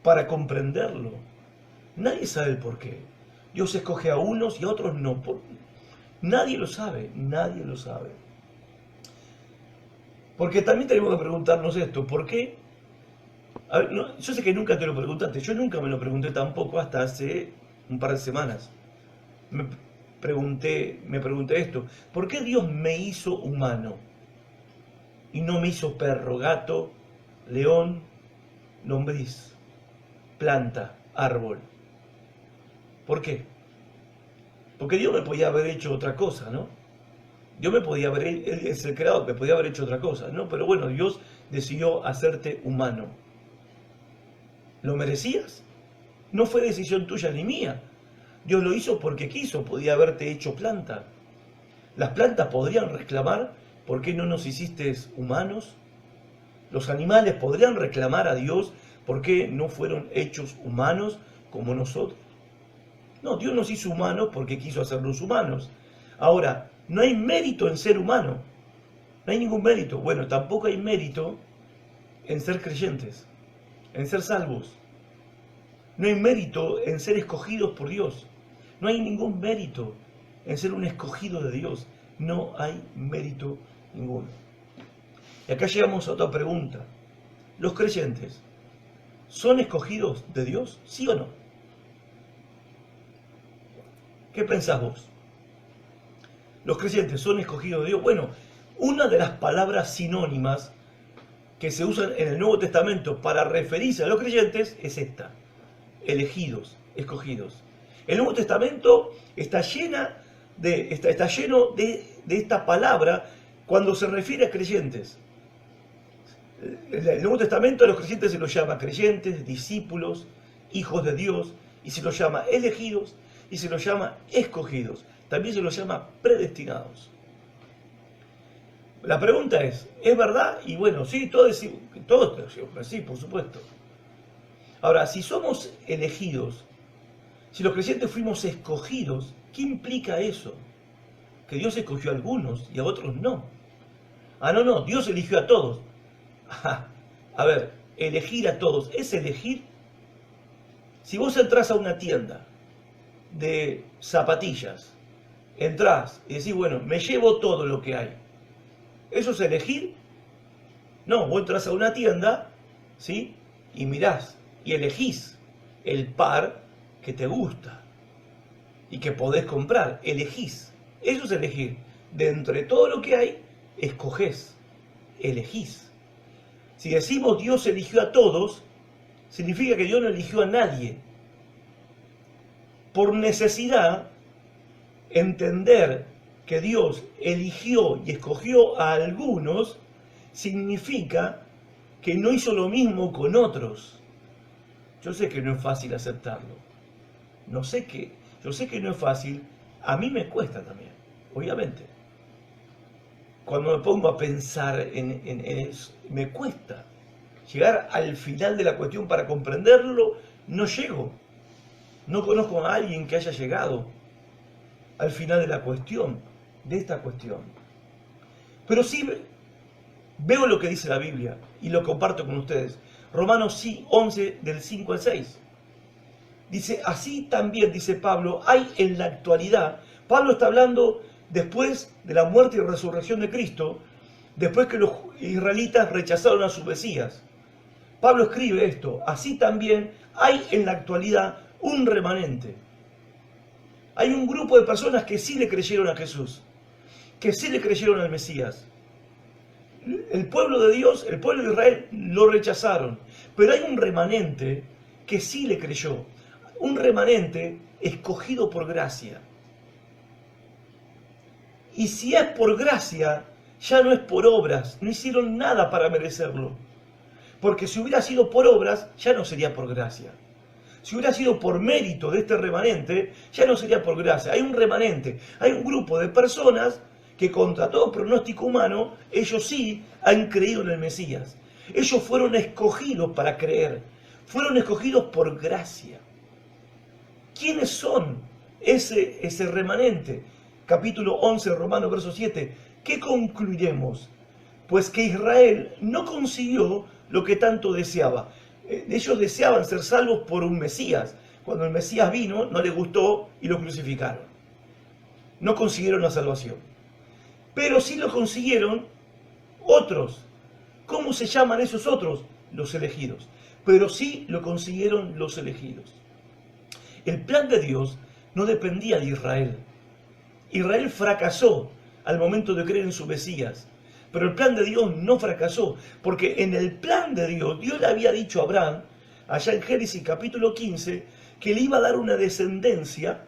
para comprenderlo. Nadie sabe el por qué. Dios escoge a unos y a otros no. Nadie lo sabe, nadie lo sabe. Porque también tenemos que preguntarnos esto, ¿por qué? A ver, yo sé que nunca te lo preguntaste, yo nunca me lo pregunté tampoco hasta hace un par de semanas. Me pregunté esto, ¿por qué Dios me hizo humano? Y no me hizo perro, gato, león, lombriz, planta, árbol. ¿Por qué? Porque Dios me podía haber hecho otra cosa, ¿no? Dios me podía haber, Él es el creador, me podía haber hecho otra cosa, ¿no? Pero bueno, Dios decidió hacerte humano. ¿Lo merecías? No fue decisión tuya ni mía. Dios lo hizo porque quiso, podía haberte hecho planta. Las plantas podrían reclamar, ¿por qué no nos hiciste humanos? Los animales podrían reclamar a Dios, ¿por qué no fueron hechos humanos como nosotros? No, Dios nos hizo humanos porque quiso hacernos humanos. Ahora, no hay mérito en ser humano. No hay ningún mérito. Bueno, tampoco hay mérito en ser creyentes, en ser salvos. No hay mérito en ser escogidos por Dios. No hay ningún mérito en ser un escogido de Dios. No hay mérito ninguno. Y acá llegamos a otra pregunta. ¿Los creyentes son escogidos de Dios? ¿Sí o no? ¿Qué pensás vos? ¿Los creyentes son escogidos de Dios? Bueno, una de las palabras sinónimas que se usan en el Nuevo Testamento para referirse a los creyentes es esta: elegidos, escogidos. El Nuevo Testamento está lleno de esta palabra cuando se refiere a creyentes. En el Nuevo Testamento a los creyentes se los llama creyentes, discípulos, hijos de Dios, y se los llama elegidos, y se los llama escogidos. También se los llama predestinados. La pregunta es verdad? Y bueno, sí, todos decimos, sí, por supuesto. Ahora, si somos elegidos, si los creyentes fuimos escogidos, ¿qué implica eso? Que Dios escogió a algunos y a otros no. No, Dios eligió a todos. A ver, elegir a todos, ¿es elegir? Si vos entrás a una tienda de zapatillas, entrás y decís, bueno, me llevo todo lo que hay, ¿eso es elegir? No, vos entrás a una tienda, ¿sí? Y mirás y elegís el par que te gusta y que podés comprar, elegís. Eso es elegir. De entre todo lo que hay, escogés, elegís. Si decimos Dios eligió a todos, significa que Dios no eligió a nadie. Por necesidad, entender que Dios eligió y escogió a algunos significa que no hizo lo mismo con otros. Yo sé que no es fácil aceptarlo. Yo sé que no es fácil. A mí me cuesta también, obviamente. Cuando me pongo a pensar en eso, me cuesta. Llegar al final de la cuestión para comprenderlo, no llego. No conozco a alguien que haya llegado al final de la cuestión, de esta cuestión. Pero sí veo lo que dice la Biblia y lo comparto con ustedes. Romanos 11, del 5 al 6. Dice, así también, dice Pablo, hay en la actualidad. Pablo está hablando después de la muerte y resurrección de Cristo, después que los israelitas rechazaron a su Mesías. Pablo escribe esto: así también hay en la actualidad un remanente. Hay un grupo de personas que sí le creyeron a Jesús, que sí le creyeron al Mesías. El pueblo de Dios, el pueblo de Israel, lo rechazaron. Pero hay un remanente que sí le creyó. Un remanente escogido por gracia. Y si es por gracia, ya no es por obras. No hicieron nada para merecerlo. Porque si hubiera sido por obras, ya no sería por gracia. Si hubiera sido por mérito de este remanente, ya no sería por gracia. Hay un remanente, hay un grupo de personas que contra todo pronóstico humano, ellos sí han creído en el Mesías. Ellos fueron escogidos para creer. Fueron escogidos por gracia. ¿Quiénes son ese remanente? Capítulo 11, Romanos, verso 7. ¿Qué concluiremos? Pues que Israel no consiguió lo que tanto deseaba. Ellos deseaban ser salvos por un Mesías. Cuando el Mesías vino, no les gustó y lo crucificaron. No consiguieron la salvación. Pero sí lo consiguieron otros. ¿Cómo se llaman esos otros? Los elegidos. Pero sí lo consiguieron los elegidos. El plan de Dios no dependía de Israel. Israel fracasó al momento de creer en su Mesías. Pero el plan de Dios no fracasó, porque en el plan de Dios, Dios le había dicho a Abraham, allá en Génesis capítulo 15, que le iba a dar una descendencia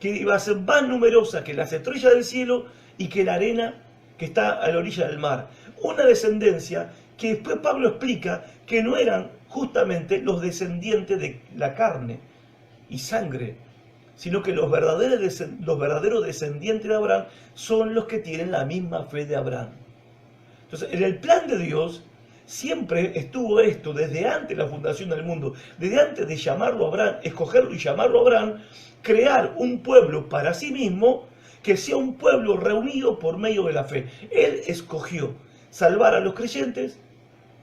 que iba a ser más numerosa que las estrellas del cielo y que la arena que está a la orilla del mar. Una descendencia que después Pablo explica que no eran justamente los descendientes de la carne y sangre, sino que los verdaderos descendientes de Abraham son los que tienen la misma fe de Abraham. Entonces, en el plan de Dios siempre estuvo esto, desde antes de la fundación del mundo, desde antes de llamarlo a Abraham, escogerlo y llamarlo a Abraham, crear un pueblo para sí mismo, que sea un pueblo reunido por medio de la fe. Él escogió salvar a los creyentes,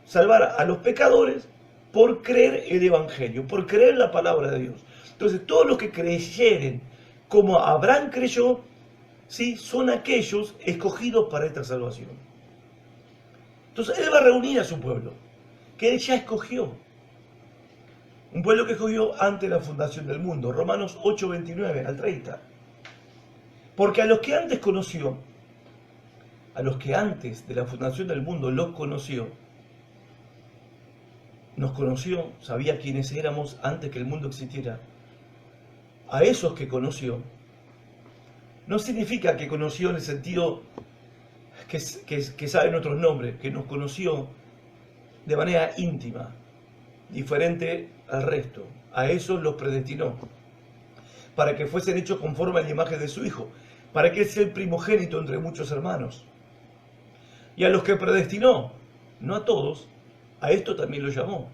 salvar a los pecadores, por creer el Evangelio, por creer la palabra de Dios. Entonces, todos los que creyeren como Abraham creyó, ¿sí? Son aquellos escogidos para esta salvación. Entonces Él va a reunir a su pueblo, que Él ya escogió. Un pueblo que escogió antes de la fundación del mundo. Romanos 8, 29 al 30. Porque a los que antes conoció, a los que antes de la fundación del mundo los conoció, nos conoció, sabía quiénes éramos antes que el mundo existiera. A esos que conoció, no significa que conoció en el sentido que sabe nuestros nombres, que nos conoció de manera íntima, diferente al resto. A esos los predestinó, para que fuesen hechos conforme a la imagen de su Hijo, para que Él sea el primogénito entre muchos hermanos. Y a los que predestinó, no a todos, a esto también lo llamó.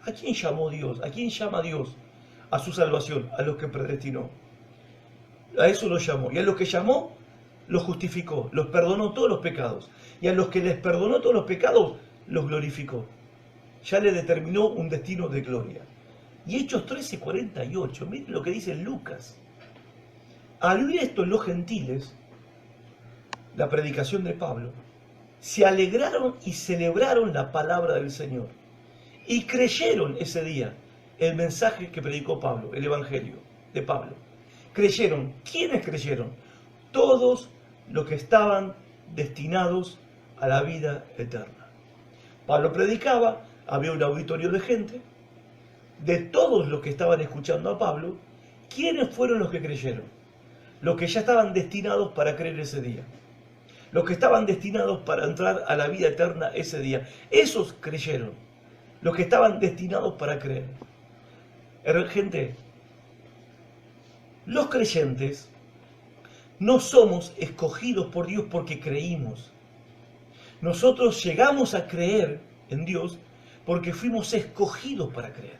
¿A quién llamó Dios? ¿A quién llama Dios a su salvación? A los que predestinó. A eso los llamó. Y a los que llamó, los justificó, los perdonó todos los pecados. Y a los que les perdonó todos los pecados, los glorificó. Ya le determinó un destino de gloria. Y Hechos 13:48, miren lo que dice Lucas. Al oír esto los gentiles, la predicación de Pablo, se alegraron y celebraron la palabra del Señor. Y creyeron ese día el mensaje que predicó Pablo, el evangelio de Pablo. Creyeron. ¿Quiénes creyeron? Todos los que estaban destinados a la vida eterna. Pablo predicaba, había un auditorio de gente. De todos los que estaban escuchando a Pablo, ¿quiénes fueron los que creyeron? Los que ya estaban destinados para creer ese día. Los que estaban destinados para entrar a la vida eterna ese día. Esos creyeron. Los que estaban destinados para creer. Gente, los creyentes no somos escogidos por Dios porque creímos. Nosotros llegamos a creer en Dios porque fuimos escogidos para creer.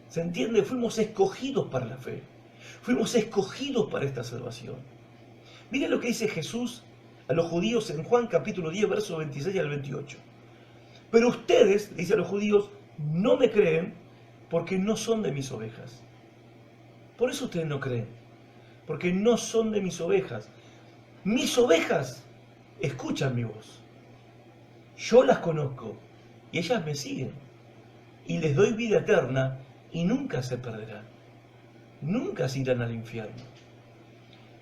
¿Se entiende? Fuimos escogidos para la fe. Fuimos escogidos para esta salvación. Miren lo que dice Jesús a los judíos en Juan capítulo 10, versos 26 al 28. Pero ustedes, dice a los judíos, no me creen porque no son de mis ovejas. Por eso ustedes no creen, porque no son de mis ovejas. Mis ovejas escuchan mi voz. Yo las conozco y ellas me siguen. Y les doy vida eterna y nunca se perderán. Nunca se irán al infierno.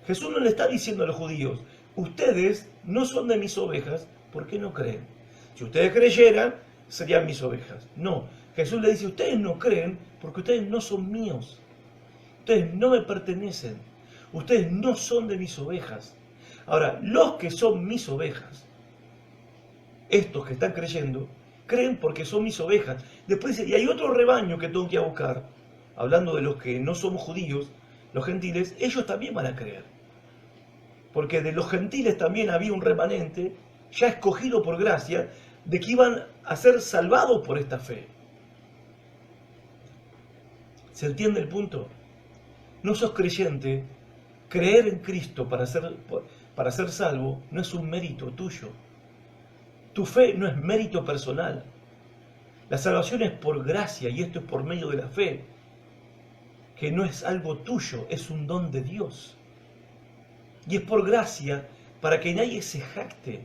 Jesús no le está diciendo a los judíos, ustedes no son de mis ovejas, ¿por qué no creen? Si ustedes creyeran, serían mis ovejas. No, Jesús le dice, ustedes no creen porque ustedes no son míos. Ustedes no me pertenecen. Ustedes no son de mis ovejas. Ahora, los que son mis ovejas, estos que están creyendo, creen porque son mis ovejas. Después dice, y hay otro rebaño que tengo que ir a buscar. Hablando de los que no somos judíos, los gentiles, ellos también van a creer. Porque de los gentiles también había un remanente, ya escogido por gracia, de que iban a ser salvados por esta fe. ¿Se entiende el punto? No sos creyente, creer en Cristo para ser salvo no es un mérito tuyo. Tu fe no es mérito personal. La salvación es por gracia y esto es por medio de la fe, que no es algo tuyo, es un don de Dios. Y es por gracia para que nadie se jacte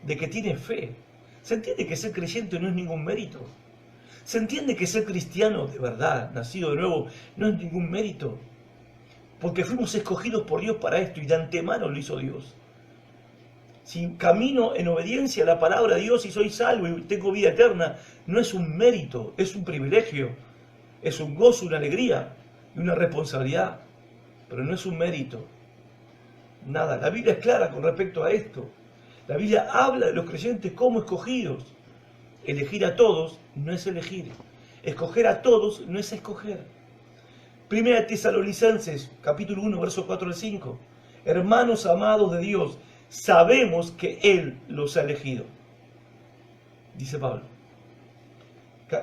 de que tiene fe. ¿Se entiende que ser creyente no es ningún mérito? ¿Se entiende que ser cristiano de verdad, nacido de nuevo, no es ningún mérito? Porque fuimos escogidos por Dios para esto y de antemano lo hizo Dios. Si camino en obediencia a la palabra de Dios y soy salvo y tengo vida eterna, no es un mérito, es un privilegio, es un gozo, una alegría y una responsabilidad, pero no es un mérito. Nada, la Biblia es clara con respecto a esto. La Biblia habla de los creyentes como escogidos. Elegir a todos no es elegir. Escoger a todos no es escoger. Primera Tesalonicenses, capítulo 1, versos 4 al 5. Hermanos amados de Dios, sabemos que Él los ha elegido. Dice Pablo.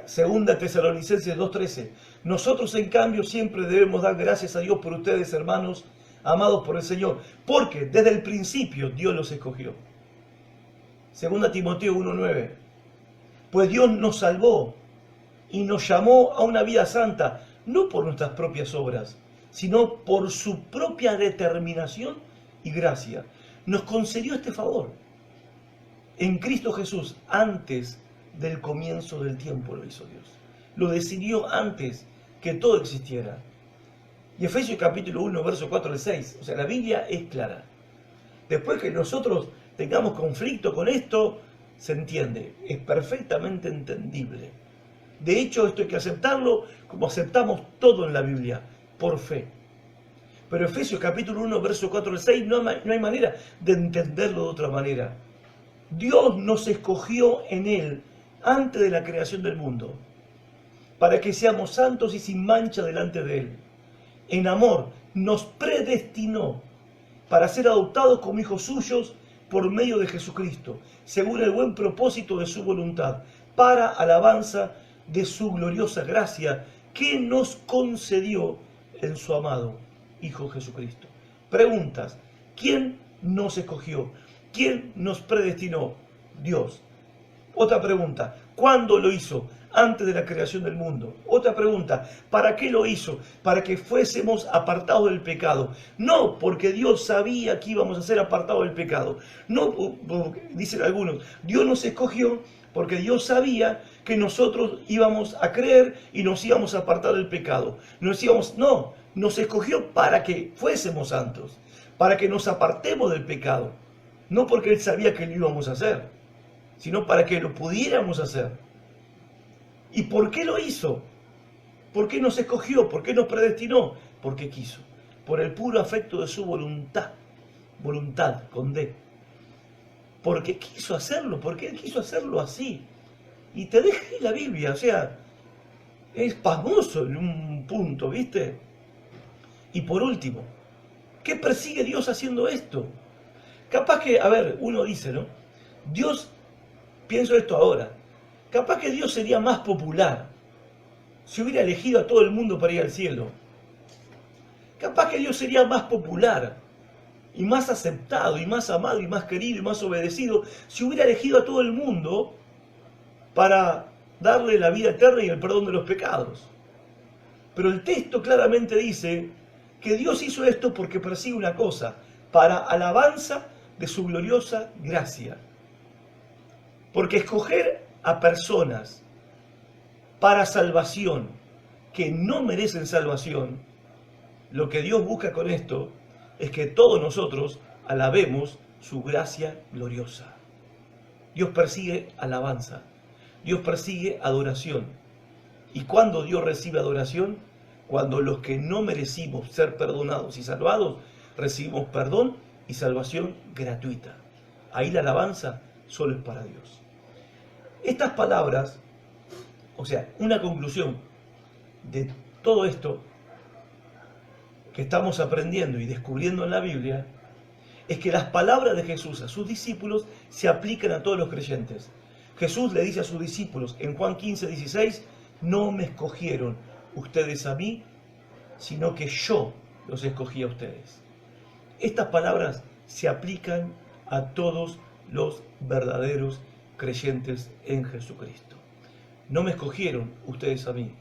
Segunda Tesalonicenses 2:13. Nosotros, en cambio, siempre debemos dar gracias a Dios por ustedes, hermanos, amados por el Señor, porque desde el principio Dios los escogió. Segunda Timoteo 1:9. Pues Dios nos salvó y nos llamó a una vida santa, no por nuestras propias obras, sino por su propia determinación y gracia. Nos concedió este favor en Cristo Jesús antes del comienzo del tiempo, lo hizo Dios. Lo decidió antes que todo existiera. Y Efesios capítulo 1, verso 4 al 6, o sea, la Biblia es clara. Después que nosotros tengamos conflicto con esto, se entiende, es perfectamente entendible. De hecho, esto hay que aceptarlo como aceptamos todo en la Biblia, por fe. Pero Efesios capítulo 1, verso 4 al 6, no hay manera de entenderlo de otra manera. Dios nos escogió en Él antes de la creación del mundo, para que seamos santos y sin mancha delante de Él. En amor nos predestinó para ser adoptados como hijos suyos por medio de Jesucristo, según el buen propósito de su voluntad, para alabanza de su gloriosa gracia que nos concedió en su amado Hijo Jesucristo. Preguntas: ¿quién nos escogió? ¿Quién nos predestinó? Dios. Otra pregunta: ¿cuándo lo hizo? Antes de la creación del mundo. Otra pregunta: ¿para qué lo hizo? Para que fuésemos apartados del pecado. No porque Dios sabía que íbamos a ser apartados del pecado. No, dicen algunos, Dios nos escogió porque Dios sabía que nosotros íbamos a creer y nos íbamos a apartar del pecado. No, nos escogió para que fuésemos santos, para que nos apartemos del pecado. No porque Él sabía que lo íbamos a hacer, sino para que lo pudiéramos hacer. ¿Y por qué lo hizo? ¿Por qué nos escogió? ¿Por qué nos predestinó? Porque quiso. Por el puro afecto de su voluntad. Voluntad, con D. Porque quiso hacerlo, porque Él quiso hacerlo así. Y te deja ahí la Biblia, o sea, es pasmoso en un punto, ¿viste? Y por último, ¿qué persigue Dios haciendo esto? Capaz que, a ver, uno dice, ¿no? Dios, pienso esto ahora, capaz que Dios sería más popular si hubiera elegido a todo el mundo para ir al cielo. Capaz que Dios sería más popular y más aceptado y más amado y más querido y más obedecido si hubiera elegido a todo el mundo para darle la vida eterna y el perdón de los pecados. Pero el texto claramente dice que Dios hizo esto porque persigue una cosa: para alabanza de su gloriosa gracia. Porque escoger a personas para salvación que no merecen salvación, lo que Dios busca con esto es que todos nosotros alabemos su gracia gloriosa. Dios persigue alabanza, Dios persigue adoración. ¿Y cuándo Dios recibe adoración? Cuando los que no merecimos ser perdonados y salvados, recibimos perdón y salvación gratuita. Ahí la alabanza solo es para Dios. Estas palabras, o sea, una conclusión de todo esto que estamos aprendiendo y descubriendo en la Biblia, es que las palabras de Jesús a sus discípulos se aplican a todos los creyentes. Jesús le dice a sus discípulos en Juan 15:16, no me escogieron ustedes a mí, sino que yo los escogí a ustedes. Estas palabras se aplican a todos los verdaderos creyentes en Jesucristo. No me escogieron ustedes a mí,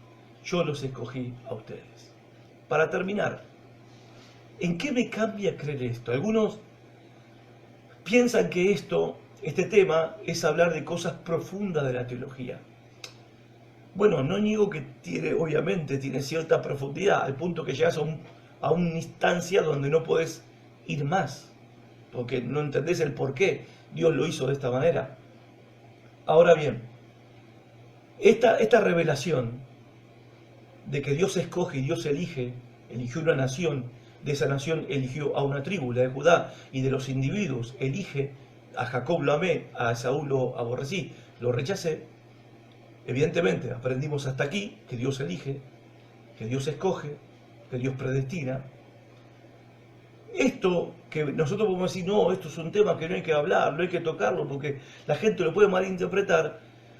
yo los escogí a ustedes. Para terminar, ¿en qué me cambia creer esto? Algunos piensan que este tema es hablar de cosas profundas de la teología. Bueno, no niego que obviamente tiene cierta profundidad, al punto que llegas a una instancia donde no podés ir más, porque no entendés el por qué Dios lo hizo de esta manera. Ahora bien, esta revelación de que Dios escoge y Dios eligió una nación, de esa nación eligió a una tribu, la de Judá, y de los individuos elige: a Jacob lo amé, a Esaú lo aborrecí, lo rechacé. Evidentemente aprendimos hasta aquí que Dios elige, que Dios escoge, que Dios predestina. Esto que nosotros podemos decir, no, esto es un tema que no hay que hablar, no hay que tocarlo porque la gente lo puede malinterpretar.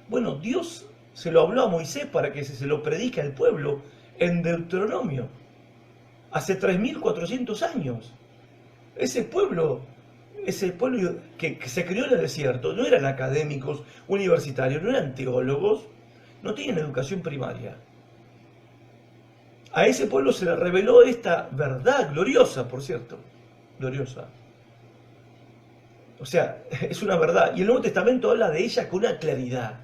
Bueno, Dios se lo habló a Moisés para que se lo predique al pueblo en Deuteronomio, hace 3.400 años. Ese pueblo que se crió en el desierto, no eran académicos, universitarios, no eran teólogos, no tienen educación primaria. A ese pueblo se le reveló esta verdad gloriosa, por cierto, gloriosa. O sea, es una verdad. Y el Nuevo Testamento habla de ella con una claridad,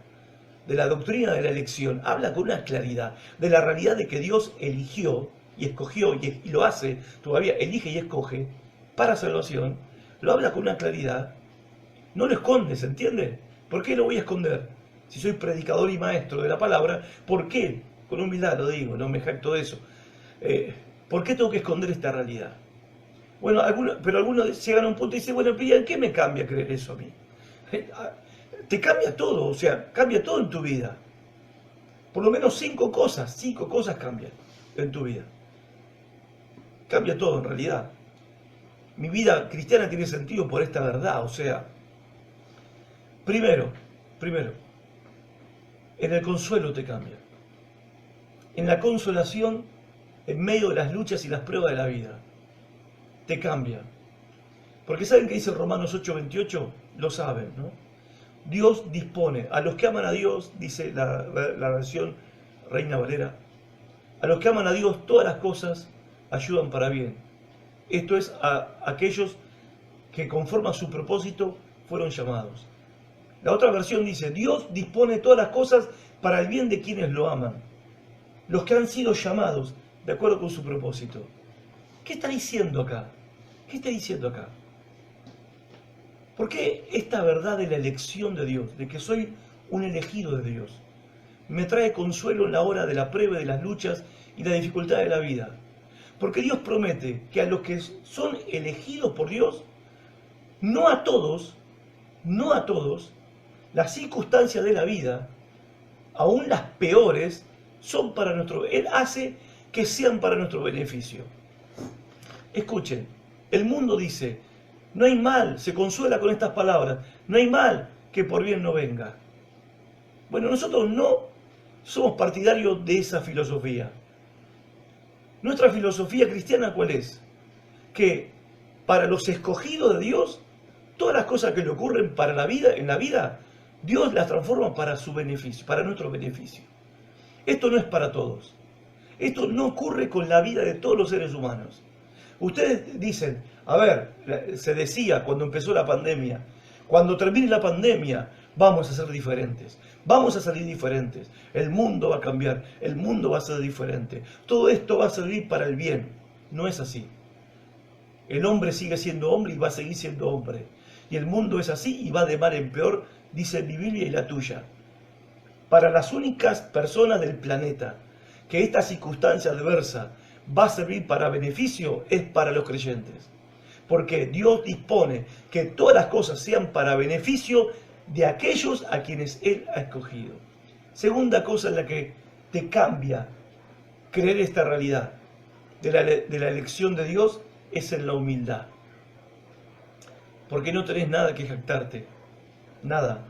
de la doctrina de la elección, habla con una claridad, de la realidad de que Dios eligió y escogió, y lo hace todavía, elige y escoge para salvación, lo habla con una claridad, no lo esconde, ¿se entiende? ¿Por qué lo voy a esconder? Si soy predicador y maestro de la palabra, ¿por qué? Con humildad lo digo, no me jacto de eso. ¿Por qué tengo que esconder esta realidad? Bueno, pero algunos llegan a un punto y dicen, bueno, ¿en qué me cambia creer eso a mí? Te cambia todo, o sea, cambia todo en tu vida. Por lo menos cinco cosas cambian en tu vida. Cambia todo en realidad. Mi vida cristiana tiene sentido por esta verdad, o sea, primero, en el consuelo te cambia. En la consolación, en medio de las luchas y las pruebas de la vida, te cambia. Porque ¿saben qué dice Romanos 8:28? Lo saben, ¿no? Dios dispone, a los que aman a Dios, dice la versión Reina Valera, a los que aman a Dios todas las cosas ayudan para bien. Esto es a aquellos que conforme a su propósito fueron llamados. La otra versión dice, Dios dispone todas las cosas para el bien de quienes lo aman, los que han sido llamados de acuerdo con su propósito. ¿Qué está diciendo acá? ¿Qué está diciendo acá? ¿Por qué esta verdad de la elección de Dios, de que soy un elegido de Dios, me trae consuelo en la hora de la prueba, de las luchas y la dificultad de la vida? Porque Dios promete que a los que son elegidos por Dios, no a todos, las circunstancias de la vida, aún las peores, son para Él hace que sean para nuestro beneficio. Escuchen, el mundo dice, no hay mal, se consuela con estas palabras, no hay mal que por bien no venga. Bueno, nosotros no somos partidarios de esa filosofía. Nuestra filosofía cristiana, ¿cuál es? Que para los escogidos de Dios, todas las cosas que le ocurren para la vida, en la vida, Dios las transforma para su beneficio, para nuestro beneficio. Esto no es para todos. Esto no ocurre con la vida de todos los seres humanos. Ustedes dicen, a ver, se decía cuando empezó la pandemia, cuando termine la pandemia vamos a ser diferentes, vamos a salir diferentes, el mundo va a cambiar, el mundo va a ser diferente, todo esto va a servir para el bien. No es así. El hombre sigue siendo hombre y va a seguir siendo hombre. Y el mundo es así y va de mal en peor, dice mi Biblia y la tuya. Para las únicas personas del planeta que esta circunstancia adversa va a servir para beneficio es para los creyentes. Porque Dios dispone que todas las cosas sean para beneficio de aquellos a quienes Él ha escogido. Segunda cosa en la que te cambia creer esta realidad de la elección de Dios es en la humildad. Porque no tenés nada que jactarte. Nada.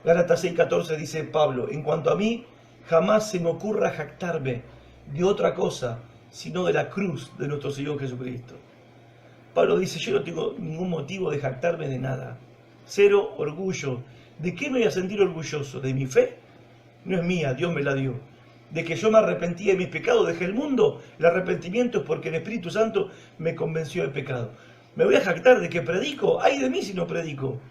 Gálatas 6:14 dice Pablo, en cuanto a mí, jamás se me ocurra jactarme de otra cosa, sino de la cruz de nuestro Señor Jesucristo. Pablo dice, yo no tengo ningún motivo de jactarme de nada. Cero orgullo. ¿De qué me voy a sentir orgulloso? ¿De mi fe? No es mía, Dios me la dio. De que yo me arrepentí de mis pecados, dejé el mundo. El arrepentimiento es porque el Espíritu Santo me convenció del pecado. ¿Me voy a jactar de que predico? ¡Ay de mí si no predico!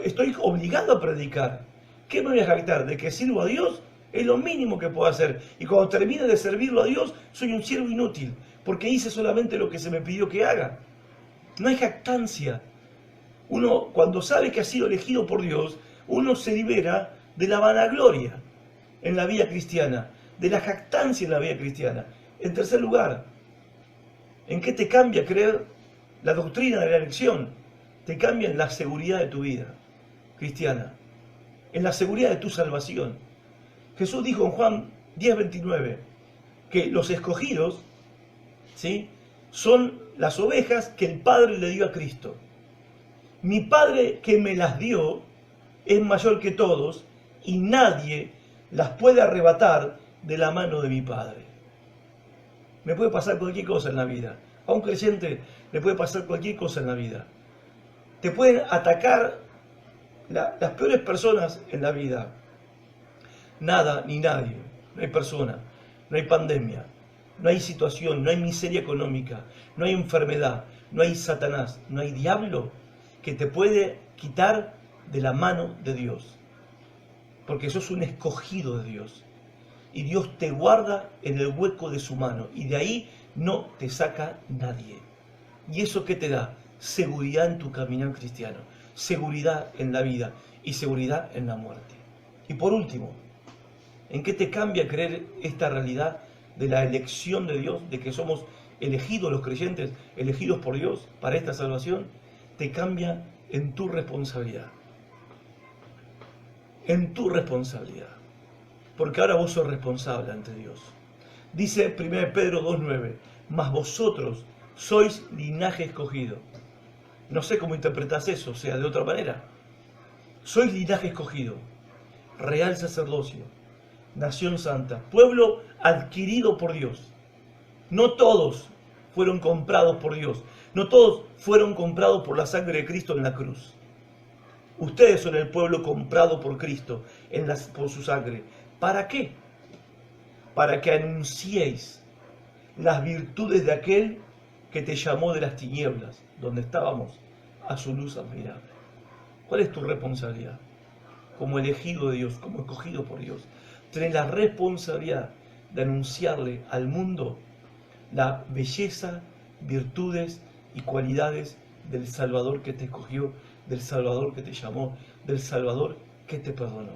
Estoy obligado a predicar. ¿Qué me voy a jactar? ¿De que sirvo a Dios? Es lo mínimo que puedo hacer. Y cuando termine de servirlo a Dios, soy un siervo inútil, porque hice solamente lo que se me pidió que haga. No hay jactancia. Uno, cuando sabe que ha sido elegido por Dios, uno se libera de la vanagloria en la vida cristiana, de la jactancia en la vida cristiana. En tercer lugar, ¿en qué te cambia creer la doctrina de la elección? Te cambia en la seguridad de tu vida cristiana, en la seguridad de tu salvación. Jesús dijo en Juan 10:29 que los escogidos, ¿sí?, son las ovejas que el Padre le dio a Cristo. Mi Padre que me las dio es mayor que todos y nadie las puede arrebatar de la mano de mi Padre. Me puede pasar cualquier cosa en la vida. A un creyente le puede pasar cualquier cosa en la vida. Te pueden atacar las peores personas en la vida. Nada ni nadie. No hay persona, no hay pandemia, no hay situación, no hay miseria económica, no hay enfermedad, no hay Satanás, no hay diablo que te puede quitar de la mano de Dios. Porque sos un escogido de Dios. Y Dios te guarda en el hueco de su mano. Y de ahí no te saca nadie. ¿Y eso qué te da? Seguridad en tu caminar cristiano. Seguridad en la vida y seguridad en la muerte. Y por último, ¿en qué te cambia creer esta realidad de la elección de Dios, de que somos elegidos los creyentes, elegidos por Dios para esta salvación? Te cambia en tu responsabilidad. En tu responsabilidad. Porque ahora vos sos responsable ante Dios. Dice 1 Pedro 2:9, mas vosotros sois linaje escogido. No sé cómo interpretás eso, o sea, de otra manera. Sois linaje escogido, real sacerdocio, nación santa, pueblo adquirido por Dios. No todos fueron comprados por Dios. No todos fueron comprados por la sangre de Cristo en la cruz. Ustedes son el pueblo comprado por Cristo por su sangre. ¿Para qué? Para que anunciéis las virtudes de aquel que te llamó de las tinieblas, donde estábamos, a su luz admirable. ¿Cuál es tu responsabilidad? Como elegido de Dios, como escogido por Dios, tenés la responsabilidad de anunciarle al mundo la belleza, virtudes y cualidades del Salvador que te escogió, del Salvador que te llamó, del Salvador que te perdonó.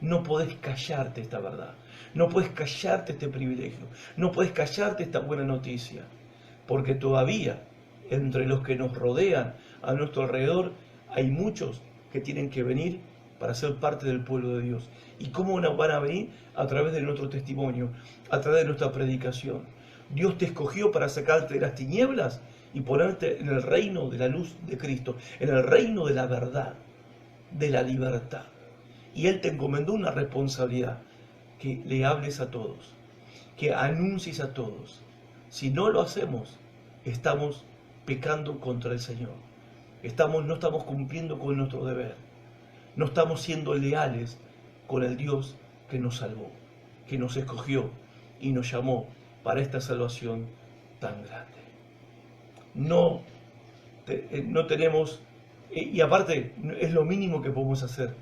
No podés callarte esta verdad, no podés callarte este privilegio, no podés callarte esta buena noticia, porque todavía entre los que nos rodean a nuestro alrededor hay muchos que tienen que venir para ser parte del pueblo de Dios. ¿Y cómo van a venir? A través de nuestro testimonio, a través de nuestra predicación. Dios te escogió para sacarte de las tinieblas y ponerte en el reino de la luz de Cristo, en el reino de la verdad, de la libertad. Y Él te encomendó una responsabilidad, que le hables a todos, que anuncies a todos. Si no lo hacemos, estamos pecando contra el Señor. No estamos cumpliendo con nuestro deber. No estamos siendo leales con el Dios que nos salvó, que nos escogió y nos llamó para esta salvación tan grande. No tenemos, y aparte es lo mínimo que podemos hacer,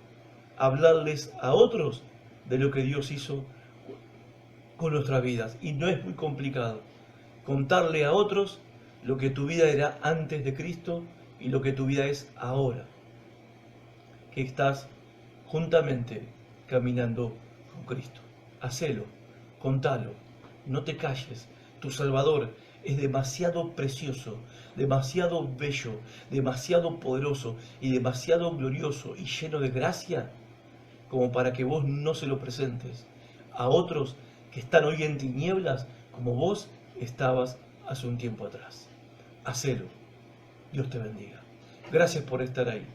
hablarles a otros de lo que Dios hizo con nuestras vidas. Y no es muy complicado contarle a otros lo que tu vida era antes de Cristo y lo que tu vida es ahora, que estás juntamente caminando con Cristo. Hacelo, contalo, no te calles. Tu Salvador es demasiado precioso, demasiado bello, demasiado poderoso y demasiado glorioso y lleno de gracia como para que vos no se lo presentes a otros que están hoy en tinieblas como vos estabas hace un tiempo atrás. Hacelo. Dios te bendiga. Gracias por estar ahí.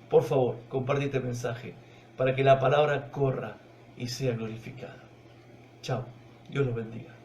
Por favor, comparte este mensaje para que la palabra corra y sea glorificada. Chao. Dios los bendiga.